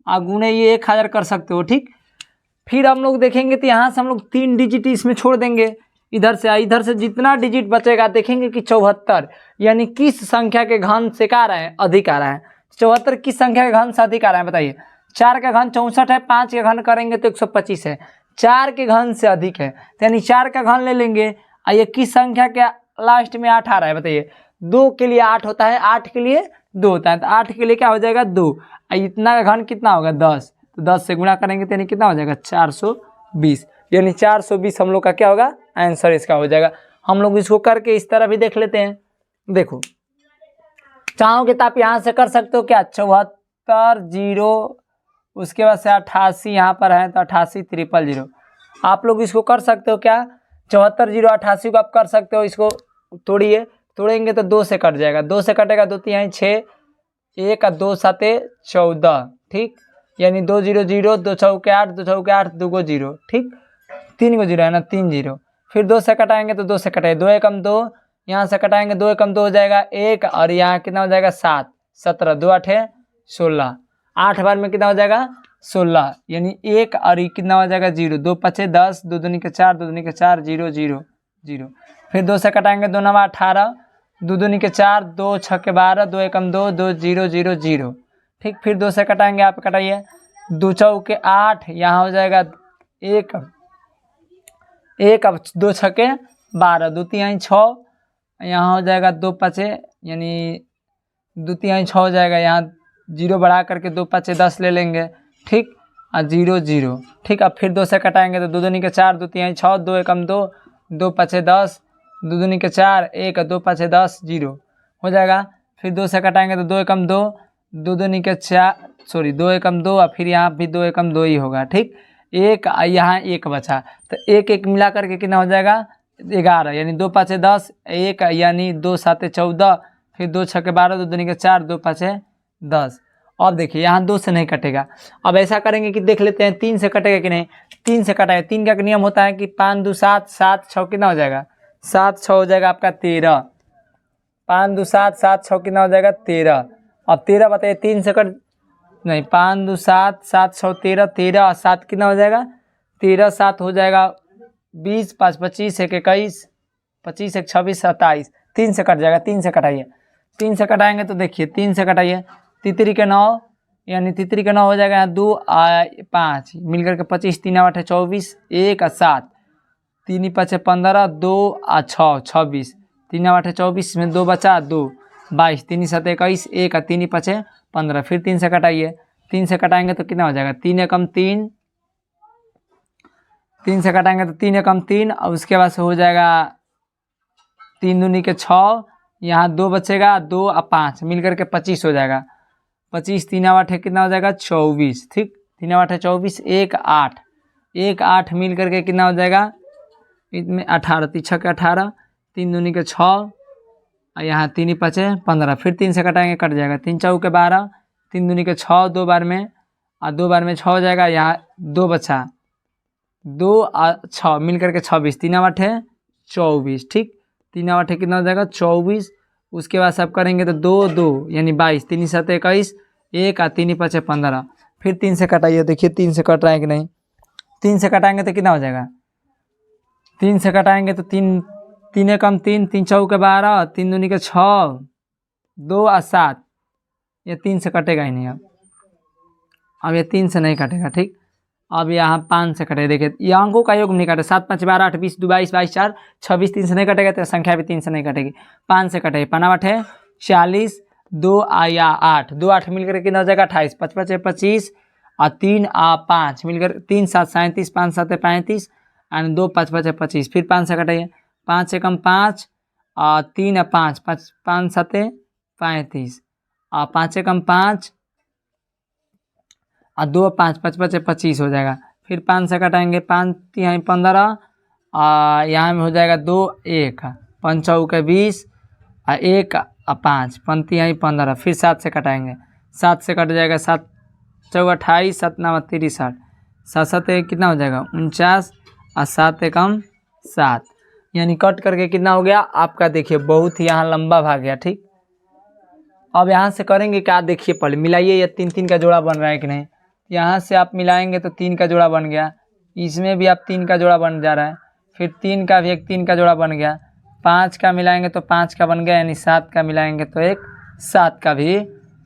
गुणे ये 1000 कर सकते हो, ठीक। फिर हम लोग देखेंगे तो यहाँ से हम लोग 3 डिजिट इसमें छोड़ देंगे, इधर से जितना डिजिट बचेगा देखेंगे कि 74 यानी किस संख्या के घन से क्या आ रहा है, अधिक आ रहा है। 74 किस संख्या के घन से अधिक आ रहा है बताइए। 4 का घन 64 है, 5 के घन करेंगे तो 125 है, 4 के घन से अधिक है, तो यानी 4 का घन ले लेंगे। और ये किस संख्या के लास्ट में 8 आ रहा है बताइए। 2 के लिए 8 होता है, 8 के लिए 2 होता है, तो 8 के लिए क्या हो जाएगा 2। इतना का घन कितना होगा 10, तो 10 से गुणा करेंगे तो यानी कितना हो जाएगा 420, यानी 420 हम लोग का क्या होगा आंसर इसका हो जाएगा। हम लोग इसको करके इस तरह भी देख लेते हैं। देखो चाहोगे तो आप यहाँ से कर सकते हो क्या 74 0, उसके बाद से 88 यहाँ पर है तो 88 000, आप लोग इसको कर सकते हो क्या 74 0 88 को आप कर सकते हो। इसको तोड़िए, तोड़ेंगे तो 2 से कट जाएगा, 2 से कटेगा 2 3 6, 1 और 2 7 14, ठीक। यानी 2 0 0, 2 चौके 8, 2 चौके 8, 2 को 0, ठीक। 3 को 0 है ना, 3 0। फिर 2 से कटाएंगे तो 2 से कटेगा 2 एकम 2, यहाँ से कटाएंगे 2 एकम 2 हो जाएगा 1, और यहाँ कितना हो जाएगा 7 17, 2 8 16, 8 बार में कितना हो जाएगा 16, यानी 1 और कितना हो जाएगा 0, 2 5 10, 2 दूनी के 4, 2 दूनी के 4 0 0 0। फिर 2 से कटाएंगे 2 9 18, 2 दूनी के 4, 2 6 के 12, 2 एकम 2, 2 0 0 0, ठीक। फिर 2 से कटाएंगे, आप कटाइए 2 चौके 8, यहाँ हो जाएगा 1 अब 2 6 के 12, 2 3 6, यहाँ हो जाएगा 2 5 यानी 2 3 6 हो जाएगा, यहाँ 0 बढ़ा करके 2 5 10 ले लेंगे, ठीक। और 0 0, ठीक। अब फिर 2 से कटाएंगे तो 2 दूनी के 4, 2 3 6, 2 एकम 2, 2 5 10, 2 दूनी के 4, 1 2 5 10 0 हो जाएगा। फिर 2 से कटाएंगे तो 2 एकम 2, 2 दूनी के 4 सॉरी 2 एकम 2, और फिर यहाँ भी 2 एकम 2 ही होगा, ठीक। 1 यहाँ 1 बचा, तो 1 1 मिला करके कितना हो जाएगा 11, यानी 2 5 10, 1 यानी 2 7 14, फिर 2 6 के 12, 2 दूनी के 4, 2 5 10। अब देखिए यहाँ 2 से नहीं कटेगा। अब ऐसा करेंगे कि देख लेते हैं 3 से कटेगा कि नहीं। 3 से कटा है, 3 का नियम होता है कि 5 2 7, 7 6 कितना हो जाएगा 7 6 हो जाएगा आपका 13, 5 2 7, 7 6 कितना हो जाएगा 13। अब 13 बताइए 3 से कट नहीं, 5 2 7, 7 6 13, 13 और 7 कितना हो जाएगा 13 7 हो जाएगा 20, 5 25, 1 21, 25 1 26 27, 3 से कट जाएगा। 3 से कटाइए, 3 से कटाएंगे तो देखिए 3 से कटाइए, तितरी के 9 यानी तितरी के 9 हो जाएगा यहाँ 2 5 मिलकर के 25, 3 8 24, 1 और 7, 3 5 15, 2 और 6 26, 3 8 24 में 2 बचा 2 22, 3 7 21, 1 और 3 5 15, फिर 3 से कटाइए, 3 से कटाएंगे तो कितना हो जाएगा 3 एकम 3, 3 से कटाएंगे तो 3 एकम 3 और उसके बाद से हो जाएगा 3 दूनी के 6, यहाँ 2 बचेगा 2 और 5 मिलकर के 25 हो जाएगा। 25 3 8 कितना हो जाएगा 24, ठीक 3 8 24, 1 8, 1 8 मिल करके कितना हो जाएगा इसमें 18, 3 6 के 18, 3 दूनी के 6 और यहाँ 3 5 15, फिर 3 से कटाएंगे कट जाएगा, 3 4 के 12, 3 दूनी के 6 2 बार में और 2 बार में 6 हो जाएगा, यहाँ 2 बचा 2 और 6 मिल करके 26, 3 8 24, ठीक 3 8 कितना हो जाएगा 24। उसके बाद सब करेंगे तो 2 2 यानी 22, 3 7 21, 1 और 3 5 15, फिर 3 से कटाइए, देखिए 3 से कट रहा है कि नहीं। 3 से कटाएंगे तो कितना हो जाएगा 3 से कटाएंगे तो 3 3 एकम 3, 3 4 के 12, 3 दूनी के 6, 2 और 7, ये 3 से कटेगा ही नहीं। अब ये 3 से नहीं कटेगा, ठीक अब यहाँ 5 से कटेगा, देखिए ये अंकों का योग नहीं काटे, 7 5 12 8 20 22 22 4 26, 3 से नहीं कटेगा तो संख्या भी 3 से नहीं कटेगी। 5 से कटेगी, 5 8 40, 2 या 8, 2 8 मिलकर कितना हो जाएगा 28, 5 5 25 और 3 और 5 मिलकर 3 7 37, 5 7 35 और 2 5 5 25, फिर 5 से कटाइए, 5 एकम 5 और 3 और 5 5 5 7 35 और 5 एकम 5 और 2 5 5 5 25 हो जाएगा। फिर 5 से कटाएंगे, 5 यहाँ 15 और यहाँ में हो जाएगा 2 1, 5 4 20 और 1 और 5 पंती यहाँ 15, फिर 7 से कटाएंगे, 7 से कट जाएगा, 7 4 28, 7 9 30 60, 7 7 कितना हो जाएगा 49 और 7 एकम 7, यानी कट करके कितना हो गया आपका, देखिए बहुत ही यहाँ लंबा भाग गया, ठीक। अब यहाँ से करेंगे क्या, देखिए पहले मिलाइए, ये 3 3 का जोड़ा बन रहा है कि नहीं। यहाँ से आप मिलाएंगे तो 3 का जोड़ा बन गया, इसमें भी आप 3 का जोड़ा बन जा रहा है, फिर 3 का भी एक 3 का जोड़ा बन गया, 5 का मिलाएंगे तो 5 का बन गया, यानी 7 का मिलाएंगे तो एक 7 का भी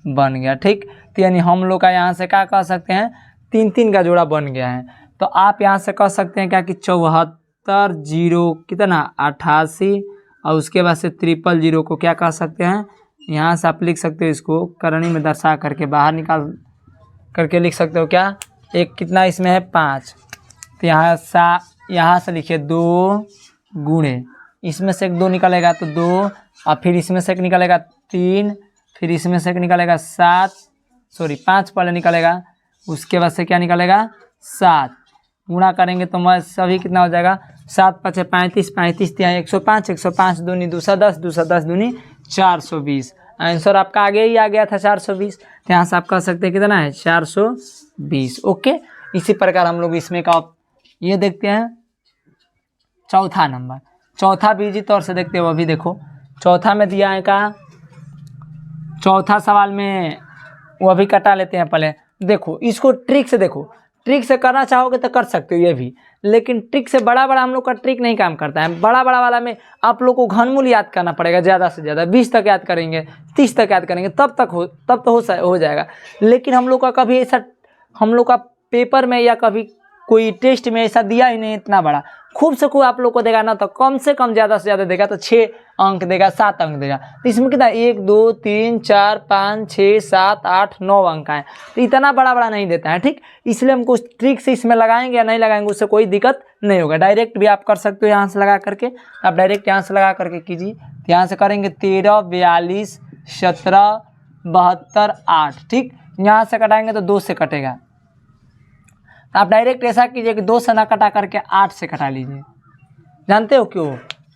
बन गया, ठीक। तो यानी हम लोग का यहाँ से क्या कह सकते हैं 3 3 का जोड़ा बन गया है। तो आप यहाँ से कह सकते हैं क्या कि 74 0 कितना 88 और उसके बाद से 000 को क्या कह सकते हैं, यहाँ से आप लिख सकते हो इसको करणी में दर्शा करके बाहर निकाल करके लिख सकते हो क्या, एक कितना इसमें है 5, तो यहाँ से लिखिए 2 गुणे, इसमें से एक 2 निकलेगा तो 2 और फिर इसमें से एक निकलेगा 3, फिर इसमें से एक निकलेगा 5 पहले निकलेगा, उसके बाद से क्या निकलेगा 7, गुणा करेंगे तो मैं सभी कितना हो जाएगा 7 5 35, 35 यहाँ 105, 105 दूनी 210, 210 दूनी 420, आंसर आपका आगे ही आ गया था 420, तो यहाँ से आप कह सकते हैं कितना है 420। ओके, इसी प्रकार हम लोग इसमें का ये देखते हैं चौथा नंबर, चौथा बीजी तौर से देखते हो। अभी देखो चौथा में दिया है का, चौथा सवाल में वो अभी कटा लेते हैं पहले। देखो इसको ट्रिक से, देखो ट्रिक से करना चाहोगे तो कर सकते हो ये भी, लेकिन ट्रिक से बड़ा हम लोग का ट्रिक नहीं काम करता है। बड़ा वाला में आप लोग को घनमूल याद करना पड़ेगा, ज़्यादा से ज़्यादा 20 तक याद करेंगे, 30 तक याद करेंगे, तब तो हो जाएगा। लेकिन हम लोग का कभी ऐसा, हम लोग का पेपर में या कभी कोई टेस्ट में ऐसा दिया ही नहीं इतना बड़ा। खूब से खूब आप लोग को देगा ना तो कम से कम ज़्यादा से ज़्यादा देगा तो 6 अंक देगा, 7 अंक देगा। तो इसमें कितना 1 2 3 4 5 6 7 8 9 अंक है, तो इतना बड़ा नहीं देता है, ठीक। इसलिए हम कुछ ट्रिक से इसमें लगाएंगे या नहीं लगाएंगे उससे कोई दिक्कत नहीं होगा। डायरेक्ट भी आप कर सकते हो यहाँ से लगा करके, आप डायरेक्ट यहाँ से लगा करके कीजिए। यहाँ से करेंगे 13 42 17 72 8, ठीक। यहाँ से कटाएंगे तो 2 से कटेगा, आप डायरेक्ट ऐसा कीजिए कि 2 से ना कटा करके 8 से कटा लीजिए। जानते हो क्यों?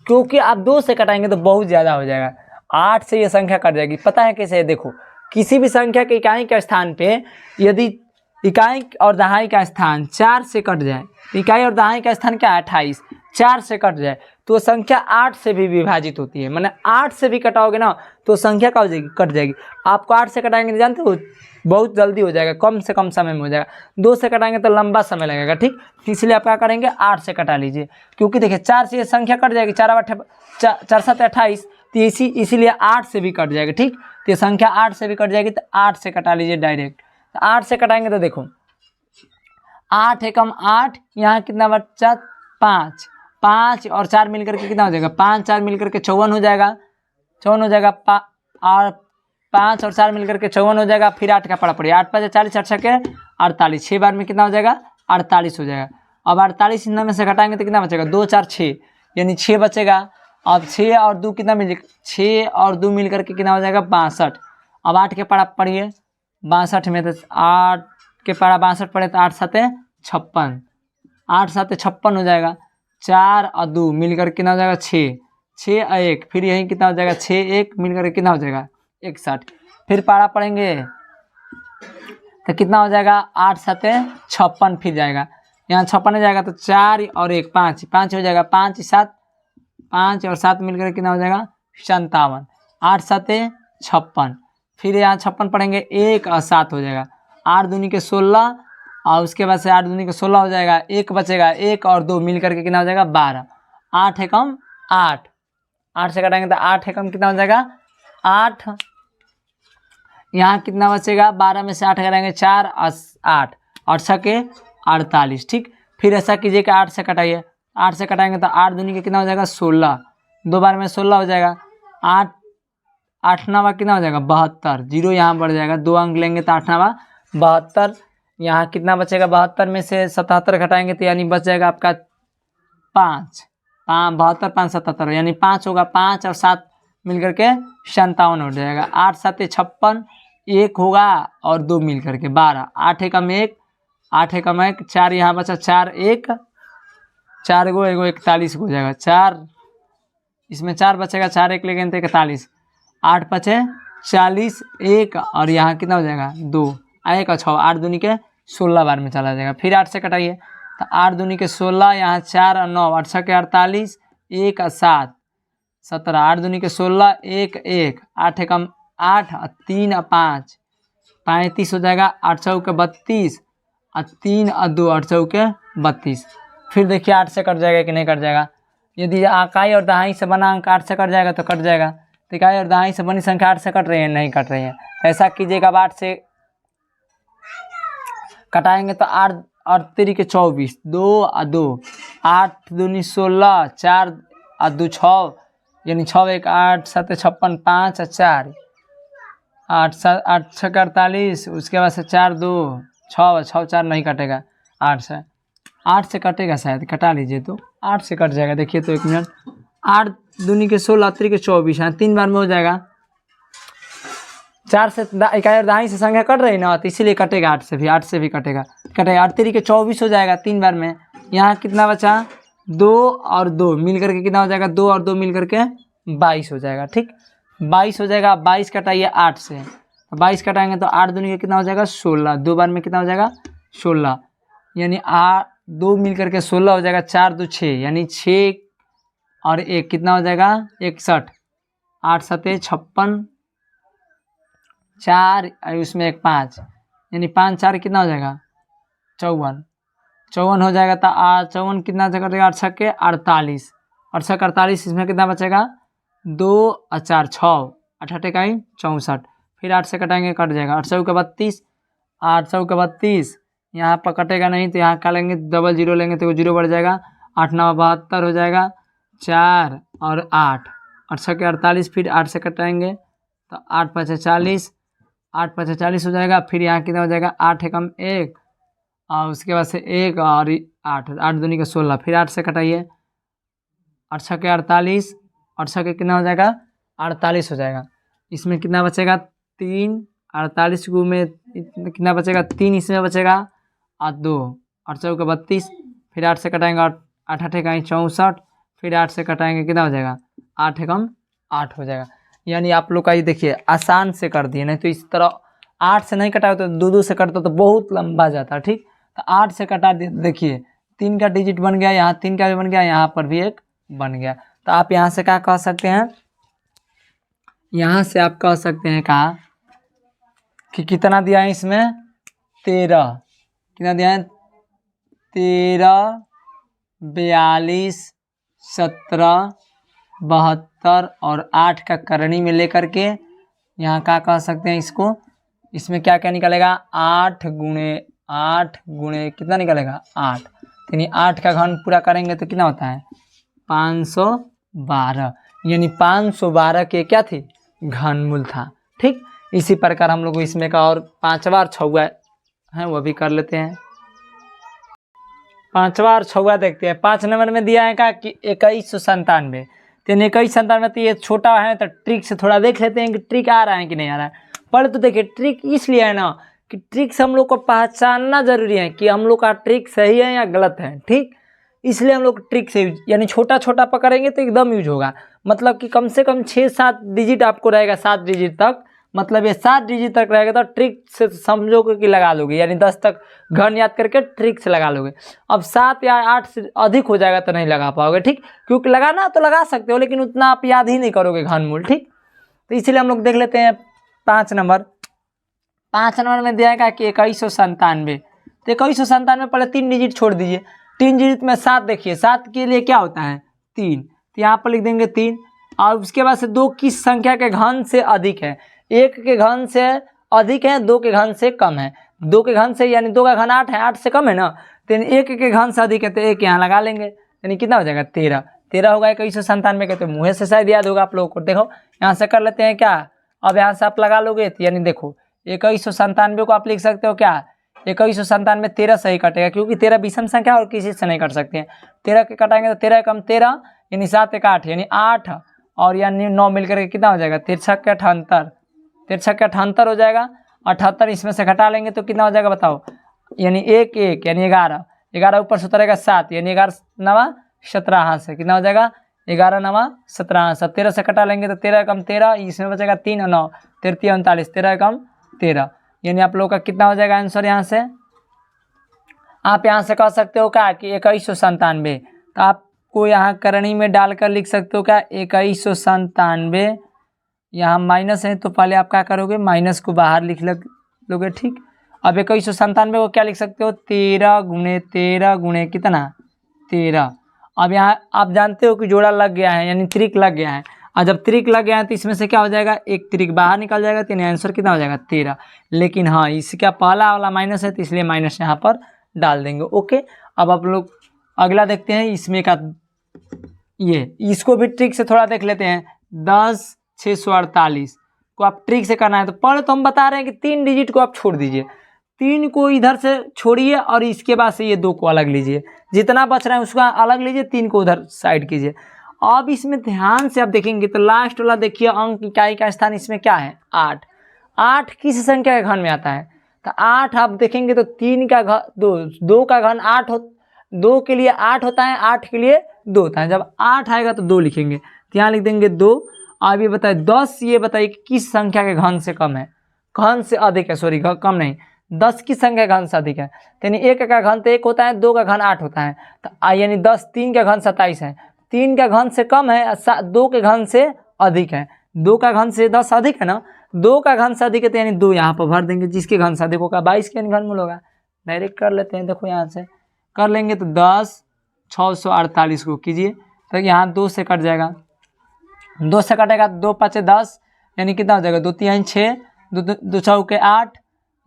क्योंकि आप 2 से कटाएंगे तो बहुत ज़्यादा हो जाएगा, 8 से ये संख्या कट जाएगी। पता है कैसे? देखो किसी भी संख्या के इकाई के स्थान पे यदि इकाई और दहाई का स्थान 4 से कट जाए तो इकाई और दहाई का स्थान क्या है 28, 4 से कट जाए तो संख्या 8 से भी विभाजित होती है। मैंने 8 से भी कटाओगे ना तो संख्या क्या हो जाएगी, कट जाएगी। आपको 8 से कटाएंगे तो जानते हो बहुत जल्दी हो जाएगा, कम से कम समय में हो जाएगा। 2 से कटाएंगे तो लंबा समय लगेगा, ठीक। इसलिए आप क्या करेंगे, 8 से कटा लीजिए, क्योंकि देखिए 4 से ये संख्या कट जाएगी, 4 7 28, तो इसीलिए 8 से भी कट जाएगा, ठीक। तो ये संख्या 8 से भी कट जाएगी तो 8 से कटा लीजिए डायरेक्ट। तो 8 से कटाएंगे तो देखो 8 एकम 8, यहाँ कितना बच्चा 5, 5 और 4 मिलकर के कितना हो जाएगा, 5 4 मिलकर के 54 हो जाएगा, 54 हो जाएगा। और 5 और 4 मिलकर के 54 हो जाएगा। फिर 8 का पड़ा पड़िए, 8 5 40, 8 6 48, 6 बार में कितना हो जाएगा, 48 हो जाएगा। अब 48 इनमें से घटाएंगे तो कितना बचेगा, 2 4 6, यानी 6 बचेगा। अब 6 और 2 कितना मिल जाएगा, 6 और 2 मिल करके कितना हो जाएगा, 62। अब 8 के पड़ा पढ़िए 62 में, तो 8 के पड़ा 62 पड़े तो 8 7 56, 8 7 56 हो जाएगा। 4 और 2 मिलकर कितना हो जाएगा, 6, 6 और 1, फिर यही कितना हो जाएगा, 6 1 मिलकर कितना हो जाएगा, 61। फिर पारा पढ़ेंगे तो कितना हो जाएगा, 8 7 56, फिर जाएगा यहाँ 56 हो जाएगा तो 4 और 1 5, 5 हो जाएगा, 5 7 5 और 7 मिलकर कितना हो जाएगा, 57, 8 7 56। फिर यहाँ 56 पढ़ेंगे, 1 और 7 हो जाएगा, 8 दूनी के 16, और उसके बाद से 8 दूनी के 16 हो जाएगा, 1 बचेगा, 1 और 2 मिल करके कितना हो जाएगा, 12, 8 एकम 8, 8 से कटाएंगे तो 8 एकम कितना हो जाएगा, 8। यहाँ कितना बचेगा, 12 में से 8 कटाएंगे 4 और 8, और 6 के 48, ठीक। फिर ऐसा कीजिए कि 8 से कटाइए, 8 से कटाएंगे तो 8 दूनी के कितना हो जाएगा, 16, 2 बार में 16 हो जाएगा। 8 8 9 कितना हो जाएगा, 72, 0 यहाँ बढ़ जाएगा, 2 अंक लेंगे तो 8 9 72। यहाँ कितना बचेगा, 72 में से 77 घटाएंगे तो यानी बच जाएगा आपका 5, 72 5 77, यानी 5 होगा, 5 और 7 मिलकर के 57 हो जाएगा। 8 7 56, 1 होगा और 2 मिल करके 12, 8 एकम 1, 8 एकम 1, 4 यहाँ बचा, 4 1 4 गो 41 हो जाएगा, 4 इसमें 4 बचेगा, 4 1 लेंगे तो 41, 8 5 40, 1 और यहाँ कितना हो जाएगा, 2 1 और 6, 8 दूनी के 16 बार में चला जाएगा। फिर 8 से कटाइए तो 8 दूनी के 16, यहाँ 4 और 9, 8 6 के 48, 1 और 7 17, 8 दूनी के 16, 1 1, 8 एकम 8 और 3 और 5 35 हो जाएगा, 8 चौके 32 और 3 और 2 8 चौके 32। फिर देखिए 8 से कट जाएगा कि नहीं कट जाएगा। यदि इकाई और दहाई से बना अंक 8 से कट जाएगा तो कट जाएगा। तो इकाई और दहाई से बनी संख्या 8 से कट रही है, नहीं कट रही है। ऐसा कीजिएगा, अब 8 से कटाएंगे तो 8 और 3 के 24, 2 और 2, 8 दूनी 16, 4 और 2 6, यानी 6 1 8 7 56, 5 और 4 8 7 8 6 48, उसके बाद से 4 2 6 6 4 नहीं कटेगा। 8 से कटेगा शायद, कटा लीजिए तो 8 से कट जाएगा। देखिए तो 1 मिनट, 8 दूनी के 16, 3 के 24, हाँ 3 बार में हो जाएगा। 4 से इकाई और दहाई से संख्या कट रही ना, तो इसीलिए कटेगा 8 से भी, 8 से भी कटेगा, 8 3 के 24 हो जाएगा 3 बार में। यहाँ कितना बचा, 2 और 2 मिल करके कितना हो जाएगा, 2 और 2 मिल करके 22 हो जाएगा, ठीक 22 हो जाएगा। 22 कटाइए 8 से, 22 कटाएंगे तो 8 दूनी के कितना हो जाएगा, 16, 2 बार में कितना हो जाएगा, 16, यानी 2 मिल करके 16 हो जाएगा, 4 2 6, यानी 6 और 1 कितना हो जाएगा, 61, 8 7 56, 4 उसमें 1 5, यानी 5 4 कितना हो जाएगा, 54 हो जाएगा। तो 54 कितना कटेगा, 8 6 के 48, 8 6 48, इसमें कितना बचेगा, 2 और 4 6, 8 8 इकाई 64। फिर 8 से कटाएंगे, कट जाएगा, 8 सौ के 32, 8 सौ के 32, यहाँ पर कटेगा नहीं तो यहाँ का लेंगे, डबल 0 लेंगे तो 0 बढ़ जाएगा, 8 9 72 हो जाएगा, 4 और 8, 8 6 के 48, फिर 8 से कटाएंगे तो 8 5 40, 8 5 40 हो जाएगा। फिर यहाँ कितना हो जाएगा, 8 एकम 1, और उसके बाद से 1 और 8 8 दूनी के 16, फिर 8 से कटाइए, 8 6 के 48, 8 6 के कितना हो जाएगा, 48 हो जाएगा। इसमें कितना बचेगा, 3, 48 को में कितना बचेगा, 3 इसमें बचेगा और 2, 8 चौके 32, फिर 8 से कटाएंगे 8 8 इकाई 64, फिर 8 से कटाएंगे कितना हो जाएगा, 8 एकम 8 हो जाएगा। यानी आप लोग का ये देखिए आसान से कर दिए, नहीं तो इस तरह 8 से नहीं कटा तो 2 2 से कटता तो बहुत लंबा जाता, ठीक। तो 8 से कटा देखिए 3 का डिजिट बन गया, यहाँ 3 का भी बन गया, यहाँ पर भी एक बन गया। तो आप यहाँ से क्या कह सकते हैं, यहाँ से आप कह सकते हैं कहा कि कितना दिया है इसमें 13, कितना दिया है 13, 42, 17, 72 और 8 का करनी में लेकर के यहाँ क्या कह सकते हैं इसको, इसमें क्या क्या निकलेगा 8 गुणे कितना निकलेगा 8, यानी 8 का घन पूरा करेंगे तो कितना होता है 512, यानी 512 के क्या थी घनमूल था। ठीक, इसी प्रकार हम लोग इसमें का और 5वां और 6वां है वो भी कर लेते हैं। 5वां और 6वां देखते हैं। 5 नंबर में दिया है का कि 2197, तो 2197 तो ये छोटा है, तो ट्रिक से थोड़ा देख लेते हैं कि ट्रिक आ रहा है कि नहीं आ रहा है। पहले तो देखिए ट्रिक इसलिए है ना कि ट्रिक से हम लोग को पहचानना जरूरी है कि हम लोग का ट्रिक सही है या गलत है। ठीक, इसलिए हम लोग ट्रिक से यानी छोटा छोटा पकड़ेंगे तो एकदम यूज होगा, मतलब कि कम से कम 6-7 डिजिट आपको रहेगा, 7 डिजिट तक, मतलब ये 7 डिजिट तक रहेगा तो ट्रिक से समझोगे कि लगा लोगे, यानी 10 तक घन याद करके ट्रिक से लगा लोगे। अब 7 या 8 से अधिक हो जाएगा तो नहीं लगा पाओगे। ठीक, क्योंकि लगाना तो लगा सकते हो लेकिन उतना आप याद ही नहीं करोगे घनमूल। ठीक, तो इसीलिए हम लोग देख लेते हैं 5 नंबर। 5 नंबर में दिया है कि 2197, तो 2197 पहले 3 डिजिट छोड़ दीजिए, 3 डिजिट में 7 देखिए, 7 के लिए क्या होता है 3, तो यहाँ पर लिख देंगे 3, और उसके बाद से 2 किस संख्या के घन से अधिक है, 1 के घन से अधिक है, 2 के घन से कम है, 2 के घन से यानी 2 का घन 8 है, 8 से कम है ना, तो 1 के घन से अधिक है तो 1 यहाँ लगा लेंगे, यानी कितना हो जाएगा 13, 13 होगा 2197 के, तो मुँह से शायद याद होगा आप लोगों को। देखो यहाँ से कर लेते हैं क्या, अब यहाँ से आप लगा लोगे तो यानी देखो 2197 को आप लिख सकते हो क्या 2197 13 सही कटेगा, क्योंकि 13 विषम संख्या और किसी से नहीं कट सकते हैं। 13 के कटाएंगे तो 13 कम 13 यानी 7 एक 8 यानी 8 और यानी 9 मिलकर के कितना हो जाएगा 13 के 78, 13 के 78 हो जाएगा। 78 इसमें से घटा लेंगे तो कितना हो जाएगा बताओ, यानी 1 1 यानी 11, 11 ऊपर से उतरेगा 7 यानी 11 9 17, हाथ से कितना हो जाएगा 11 9 17, 13 से कटा लेंगे तो 13 कम 13 इसमें बचेगा 3 और 9 13 39, 13 कम 13 यानी आप लोगों का कितना हो जाएगा आंसर। यहाँ से आप यहाँ से कह सकते हो क्या कि 2197, तो आपको यहाँ करणी में डालकर लिख सकते हो क्या 2197, यहाँ माइनस है तो पहले आप क्या करोगे माइनस को बाहर लिख लोगे। ठीक, अब 2197 को क्या लिख सकते हो 13 गुणे कितना 13। अब यहाँ आप जानते हो कि जोड़ा लग गया है यानी त्रिक लग गया है, और जब त्रिक लग गया है तो इसमें से क्या हो जाएगा एक त्रिक बाहर निकल जाएगा, तो आंसर कितना हो जाएगा 13। लेकिन हाँ इसका पहला वाला माइनस है तो इसलिए माइनस यहाँ पर डाल देंगे। ओके, अब आप लोग अगला देखते हैं इसमें का, ये इसको भी ट्रिक से थोड़ा देख लेते हैं। 10 648 को आप ट्रिक से करना है, तो पहले तो हम बता रहे हैं कि 3 डिजिट को आप छोड़ दीजिए, 3 को इधर से छोड़िए और इसके बाद से ये 2 को अलग लीजिए, जितना बच रहा है उसका अलग लीजिए, 3 को उधर साइड कीजिए। अब इसमें ध्यान से आप देखेंगे तो लास्ट वाला देखिए अंक इकाई का स्थान इसमें क्या है 8, 8 किस संख्या के घन में आता है, तो 8 आप देखेंगे तो 3 का घन 2 का घन 8 हो, 2 के लिए 8 होता है, 8 के लिए 2 होता है। जब 8 आएगा तो 2 लिखेंगे, तो यहाँ लिख देंगे 2। अब ये बताइए 10, ये बताइए कि किस संख्या के घन से कम है, घन से अधिक है, सॉरी कम नहीं, 10 की संख्या घन से अधिक है, यानी 1 का घन तो 1 होता है, 2 का घन 8 होता है, तो यानी 10, 3 का घन 27 है, 3 का घन से कम है, 2 के घन से अधिक है, 2 का घन से 10 अधिक है ना, 2 का घन से अधिक है तो यानी 2 यहाँ पर भर देंगे, जिसके घन से अधिक होगा 22 के घनमूल होगा। डायरेक्ट कर लेते हैं, देखो यहाँ से कर लेंगे तो 10 648 को कीजिए तो यहाँ 2 से कट जाएगा, 2 से कटेगा 2 5 10 यानी कितना हो जाएगा 2 3 6, 2 चौके 8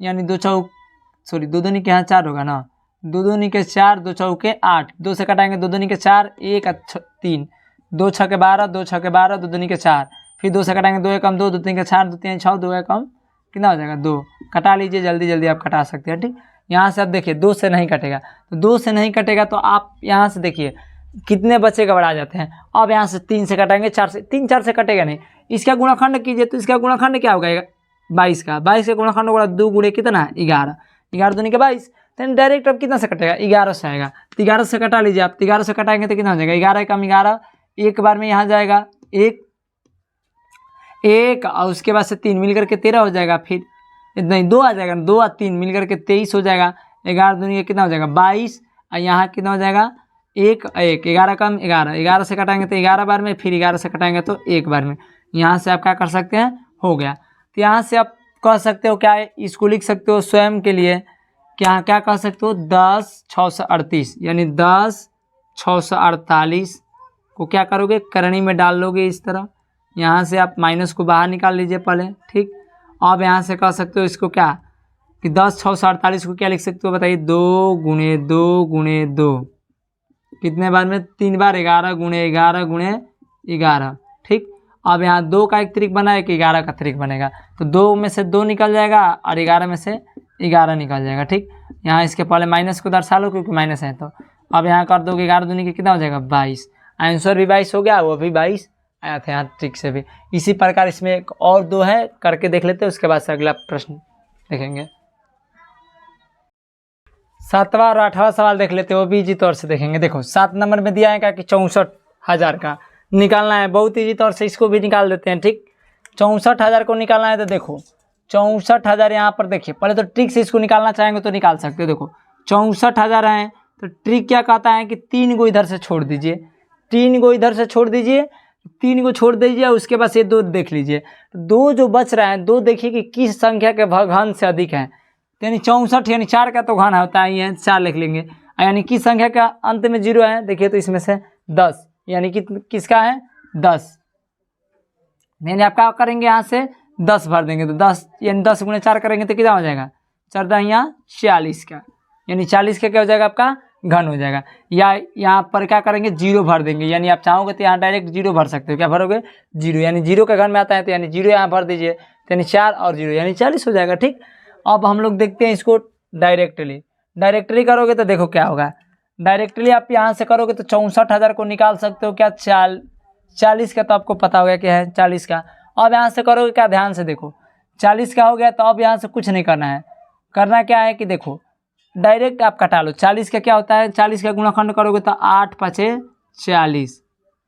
यानी 2 दूनी के यहाँ 4 होगा ना, 2 दूनी के 4 2 चौके 8, 2 से कटाएंगे 2 दूनी के 4 1 3, 2 6 के 12 2 6 के 12 2 दूनी के 4, फिर 2 से कटाएंगे 2 एकम 2 2 3 के 4 2 3 6 2 एकम कितना हो जाएगा 2, कटा लीजिए, जल्दी जल्दी आप कटा सकते हैं। ठीक, यहाँ से आप देखिए 2 से नहीं कटेगा, तो 2 से नहीं कटेगा तो आप यहाँ से देखिए कितने बच्चे घबरा जाते हैं। अब यहाँ से 3 से कटाएंगे, 4 से 3 4 से कटेगा नहीं, इसका गुणाखंड कीजिए तो इसका गुणाखंड क्या होगा 22 का, 22 का गुणाखंड होगा 2 गुणे कितना 11, 11 दूनी के 22, तो डायरेक्ट अब कितना से कटेगा 11 से आएगा, तो 11 से कटा लीजिए आप, 11 से कटाएंगे तो कितना हो जाएगा 11 कम 11, एक बार में यहाँ जाएगा 1 और उसके बाद से 3 मिल करके 13 हो जाएगा, फिर नहीं 2 आ जाएगा, 2 और 3 मिल करके 23 हो जाएगा, 11 दूनी का कितना हो जाएगा 22, और यहाँ कितना हो जाएगा 1 1, 11 कम 11, 11 से कटाएंगे तो 11 बार में, फिर 11 से कटाएंगे तो 1 बार में। यहाँ से आप क्या कर सकते हैं, हो गया। तो यहाँ से आप कह सकते हो क्या है, इसको लिख सकते हो स्वयं के लिए, क्या क्या कह सकते हो 10 6 38, यानी 10 6 48 को क्या करोगे करनी में डाल लोगे इस तरह। यहाँ से आप माइनस को बाहर निकाल लीजिए पहले, ठीक। अब यहाँ से कह सकते हो इसको क्या कि 10 6 48 को क्या लिख सकते हो बताइए, 2 गुणे 2 गुणे 2, कितने बार में 3 बार, 11 गुणे 11 गुणे 11, ठीक। अब यहाँ 2 का एक त्रिक बना है कि 11 का त्रिक बनेगा, तो 2 में से 2 निकल जाएगा और 11 में से 11 निकल जाएगा, ठीक। यहाँ इसके पहले माइनस को दर्शा लो क्योंकि माइनस है, तो अब यहाँ कर दोगे 11 दूनी के कितना हो जाएगा 22, आंसर भी 22 हो गया, वो भी 22 आया था यहाँ ट्रिक से भी। इसी प्रकार इसमें एक और 2 है, करके देख लेते हैं, उसके बाद से अगला प्रश्न देखेंगे। 7वां और 8वां सवाल देख लेते हैं, वो भी इजी तौर से देखेंगे। देखो 7 नंबर में दिया है क्या कि 64,000 का निकालना है, बहुत इजी तौर से इसको भी निकाल देते हैं, ठीक। 64,000 को निकालना है तो देखो 64,000 यहाँ पर देखिए, पहले तो ट्रिक से इसको निकालना चाहेंगे तो निकाल सकते हो। देखो 64,000 है तो ट्रिक क्या कहता है कि 3 को इधर से छोड़ दीजिए, 3 को इधर से छोड़ दीजिए, 3 को छोड़ दीजिए, उसके बाद ये 2 देख लीजिए, 2 जो बच रहा है 2 देखिए कि किस संख्या के घन से अधिक है, यानी 64 यानी 4 का तो घन होता है, ये 4 लिख लेंगे, यानी किस संख्या का अंत में 0 है, देखिए तो इसमें से 10, यानी कि किसका है 10, यानी आप क्या करेंगे यहाँ से 10 भर देंगे, तो 10 यानी 10 गुणे 4 करेंगे तो कितना हो जाएगा 14 यहाँ 40 का, यानी 40 का क्या हो जाएगा आपका घन हो जाएगा। या यहाँ पर क्या करेंगे 0 भर देंगे, यानी आप चाहोगे तो यहाँ डायरेक्ट 0 भर सकते हो, क्या भरोगे 0, यानी 0 का घन में आता है तो यानी 0 यहाँ भर दीजिए, तो यानी 4 और 0 यानी 40 हो जाएगा, ठीक। अब हम लोग देखते हैं इसको डायरेक्टली करोगे तो देखो क्या होगा, डायरेक्टली आप यहाँ से करोगे तो 64,000 को निकाल सकते हो क्या 40 का, तो आपको पता होगा क्या है 40 का। अब यहाँ से करोगे क्या, ध्यान से देखो 40 का हो गया, तो अब यहाँ से कुछ नहीं करना है, करना क्या है कि देखो डायरेक्ट आप कटा लो, 40 का क्या होता है, 40 का गुणाखंड करोगे तो 8 5 40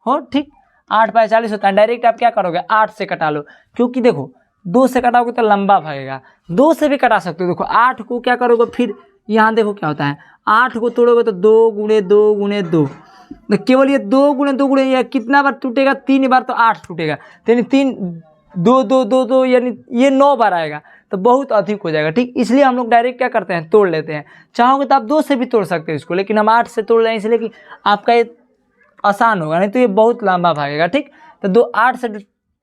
हो, ठीक, 8 5 40 होता है। डायरेक्ट आप क्या करोगे 8 से कटा लो, क्योंकि देखो 2 से कटाओगे तो लंबा भागेगा, 2 से भी कटा सकते हो। देखो 8 को क्या करोगे, फिर यहाँ देखो क्या होता है, 8 को तोड़ोगे तो 2 गुणे 2 गुणे 2, तो केवल ये 2 गुणे 2 गुणे ये कितना बार टूटेगा, 3 बार, तो 8 टूटेगा, तो यानी 3 2 2 2 2 यानी ये 9 बार आएगा, तो बहुत अधिक हो जाएगा, ठीक। इसलिए हम लोग डायरेक्ट क्या करते हैं तोड़ लेते हैं, चाहोगे तो आप 2 से भी तोड़ सकते हो इसको, लेकिन हम 8 से तोड़ रहे हैं इसलिए कि आपका ये आसान होगा, नहीं तो ये बहुत लंबा भागेगा, ठीक। तो 8 से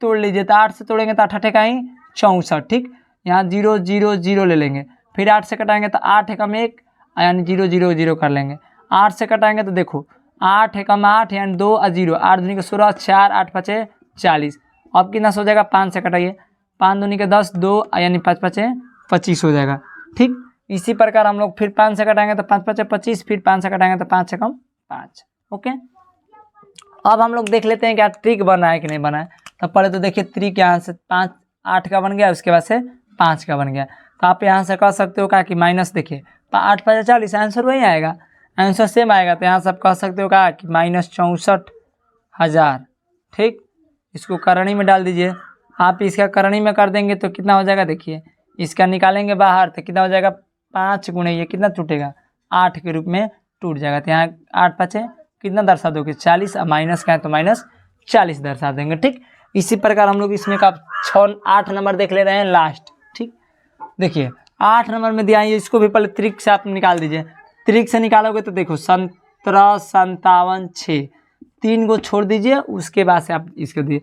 तोड़ लीजिए, तो 8 से तोड़ेंगे तो 8 8 का ही 64, ठीक। यहाँ 0 0 0 ले लेंगे, फिर 8 से कटाएंगे तो 8 एकम 1 यानी 0 0 0 कर लेंगे, 8 से कटाएंगे तो देखो 8 एकम 8 यानी 2 और 0, 8 दूनी के 16, 4 8 5 40, अब कितना हो जाएगा 5 से कटाइए, 5 दूनी के 10, 2 यानी 5 5 25 हो जाएगा, ठीक। इसी प्रकार हम लोग फिर 5 से कटाएंगे तो 5 5 25, फिर 5 से कटाएंगे तो 5 एकम 5, ओके। अब हम लोग देख लेते हैं क्या ट्रिक बना है कि नहीं बना है। तो पहले तो देखिए ट्रिक यहाँ से 5 8 का बन गया, उसके बाद से 5 का बन गया, तो आप यहाँ से कह सकते हो क्या कि माइनस, देखिए 8 5 40 आंसर वही आएगा, आंसर सेम आएगा, तो यहाँ से आप कह सकते हो क्या कि माइनस 64,000, ठीक। इसको करणी में डाल दीजिए, आप इसका करणी में कर देंगे तो कितना हो जाएगा, देखिए इसका निकालेंगे बाहर तो कितना हो जाएगा 5 गुणे ये कितना टूटेगा 8 के रूप में टूट जाएगा, तो यहाँ 8 5 कितना दर्शा दोगे 40, और माइनस का है तो माइनस 40 दर्शा देंगे, ठीक। इसी प्रकार हम लोग इसमें का 8 नंबर देख ले रहे हैं लास्ट, ठीक। देखिए 8 नंबर में दिया है, इसको भी पहले त्रिक से आप निकाल दीजिए, त्रिक से निकालोगे तो देखो 17 57 6, 3 को छोड़ दीजिए, उसके बाद से आप इसको दिए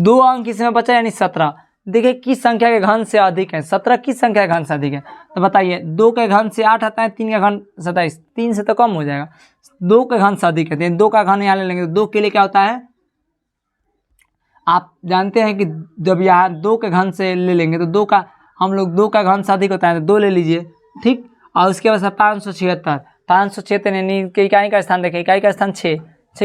2 अंक इसमें बचा यानी 17। देखिए किस संख्या के घन से अधिक है, 17 किस संख्या के घन से अधिक है, तो बताइए 2 के घन से 8 आता है, 3 का घन 27, 3 से तो कम हो जाएगा, 2 के घन से अधिक है, 2 का घन यहाँ ले लेंगे, तो 2 के लिए क्या होता है, आप जानते हैं कि जब यहाँ 2 के घन से ले लेंगे तो 2 का हम लोग 2 का घन से अधिक होता है तो 2 ले लीजिए, ठीक। और उसके बाद 576, 576 यानी इकाई का स्थान देखिए, इकाई का स्थान 6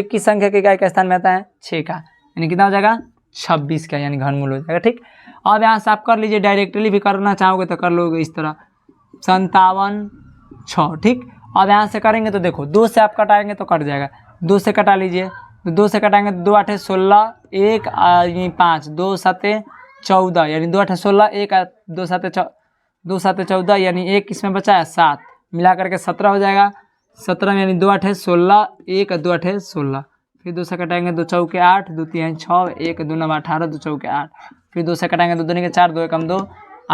किस संख्या के इकाई का स्थान में आता है 6 का, यानी कितना हो जाएगा 26 का, यानी घनमूल हो जाएगा, ठीक। अब यहाँ से आप कर लीजिए, डायरेक्टली भी करना चाहोगे तो कर लोगे इस तरह 57 6, ठीक। अब यहाँ से करेंगे तो देखो 2 से आप कटाएंगे तो कट जाएगा, 2 से कटा लीजिए, तो 2 से कटाएंगे तो 2 8 16 1 5 2 7 14, यानी 2 8 16 1 2 7 14, यानी 1 इसमें बचा है 7, मिला करके 17 हो जाएगा। 17 में यानी 2 8 16, 1 2 8 16, फिर 2 से कटाएंगे 2 चौके 8, 2 3 6, 1 2 9 18, 2 चौके 8, फिर 2 से कटाएंगे 2 दूनी के 4, 2 एकम 2,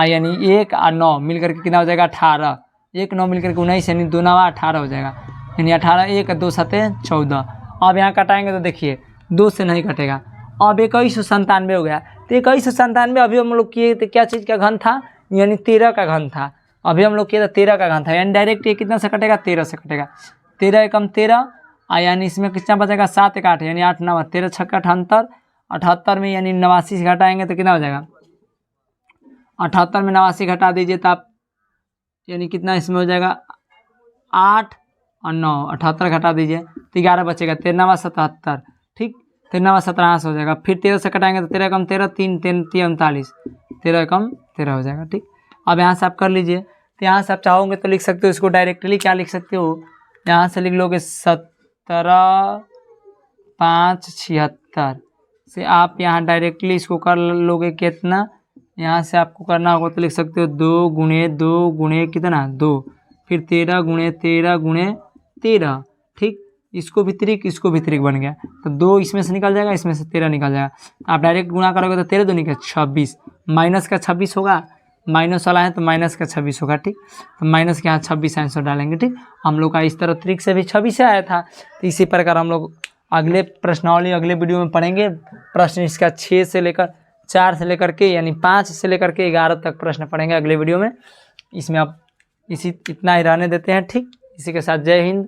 यानी 1 और 9 मिलकर के कितना हो जाएगा 18, 1 9 मिलकर के 19 यानी 2 9 18 हो जाएगा, यानी 18, 1 2 7 14। अब यहाँ कटाएंगे तो देखिए 2 से नहीं कटेगा, अब 2197 हो गया। तो 2197 अभी हम लोग किए तो क्या चीज़ का घन था, यानी 13 का घन था। अभी हम लोग किए तो 13 का घन था, यानी डायरेक्ट ये कितना से कटेगा 13 से कटेगा, 13 एकम 13, यानी इसमें कितना बचेगा 7 1 8, यानी 8 9 13 6 78, 78 में यानी 89 से घटाएंगे तो कितना हो जाएगा, 78 में 89 घटा दीजिए तो आप यानी कितना इसमें हो जाएगा 8 और 9, 78 घटा दीजिए तो 11 बचेगा, 13 77, ठीक, 13 17 हो जाएगा। फिर 13 से कटाएंगे तो 13 एकम 13, 3 3 39, 13 एकम 13 हो जाएगा, ठीक। अब यहाँ से आप कर लीजिए, तो यहाँ से आप चाहोगे तो लिख सकते हो इसको डायरेक्टली, क्या लिख सकते हो, यहाँ से लिख लोगे 17 5 76 से आप यहाँ डायरेक्टली इसको कर लोगे कितना, यहाँ से आपको करना होगा तो लिख सकते हो 2 गुणे कितना 2, फिर 13 गुणे 13 गुणे 13, ठीक, इसको भी त्रिक बन गया, तो 2 इसमें से निकल जाएगा, इसमें से 13 निकल जाएगा, आप डायरेक्ट गुणा करोगे तो 13 दूनी का 26, माइनस का 26 होगा, माइनस वाला है तो माइनस का 26 होगा, ठीक, तो माइनस के यहाँ 26 आंसर डालेंगे, ठीक। हम लोग का इस तरह त्रिक से भी 26 से आया था, तो इसी प्रकार हम लोग अगले प्रश्नावली अगले वीडियो में पढ़ेंगे। प्रश्न इसका 4 से लेकर के यानी 5 से लेकर के 11 तक प्रश्न पढ़ेंगे अगले वीडियो में। इसमें आप इतना ही रहने देते हैं, ठीक। इसी के साथ जय हिंद।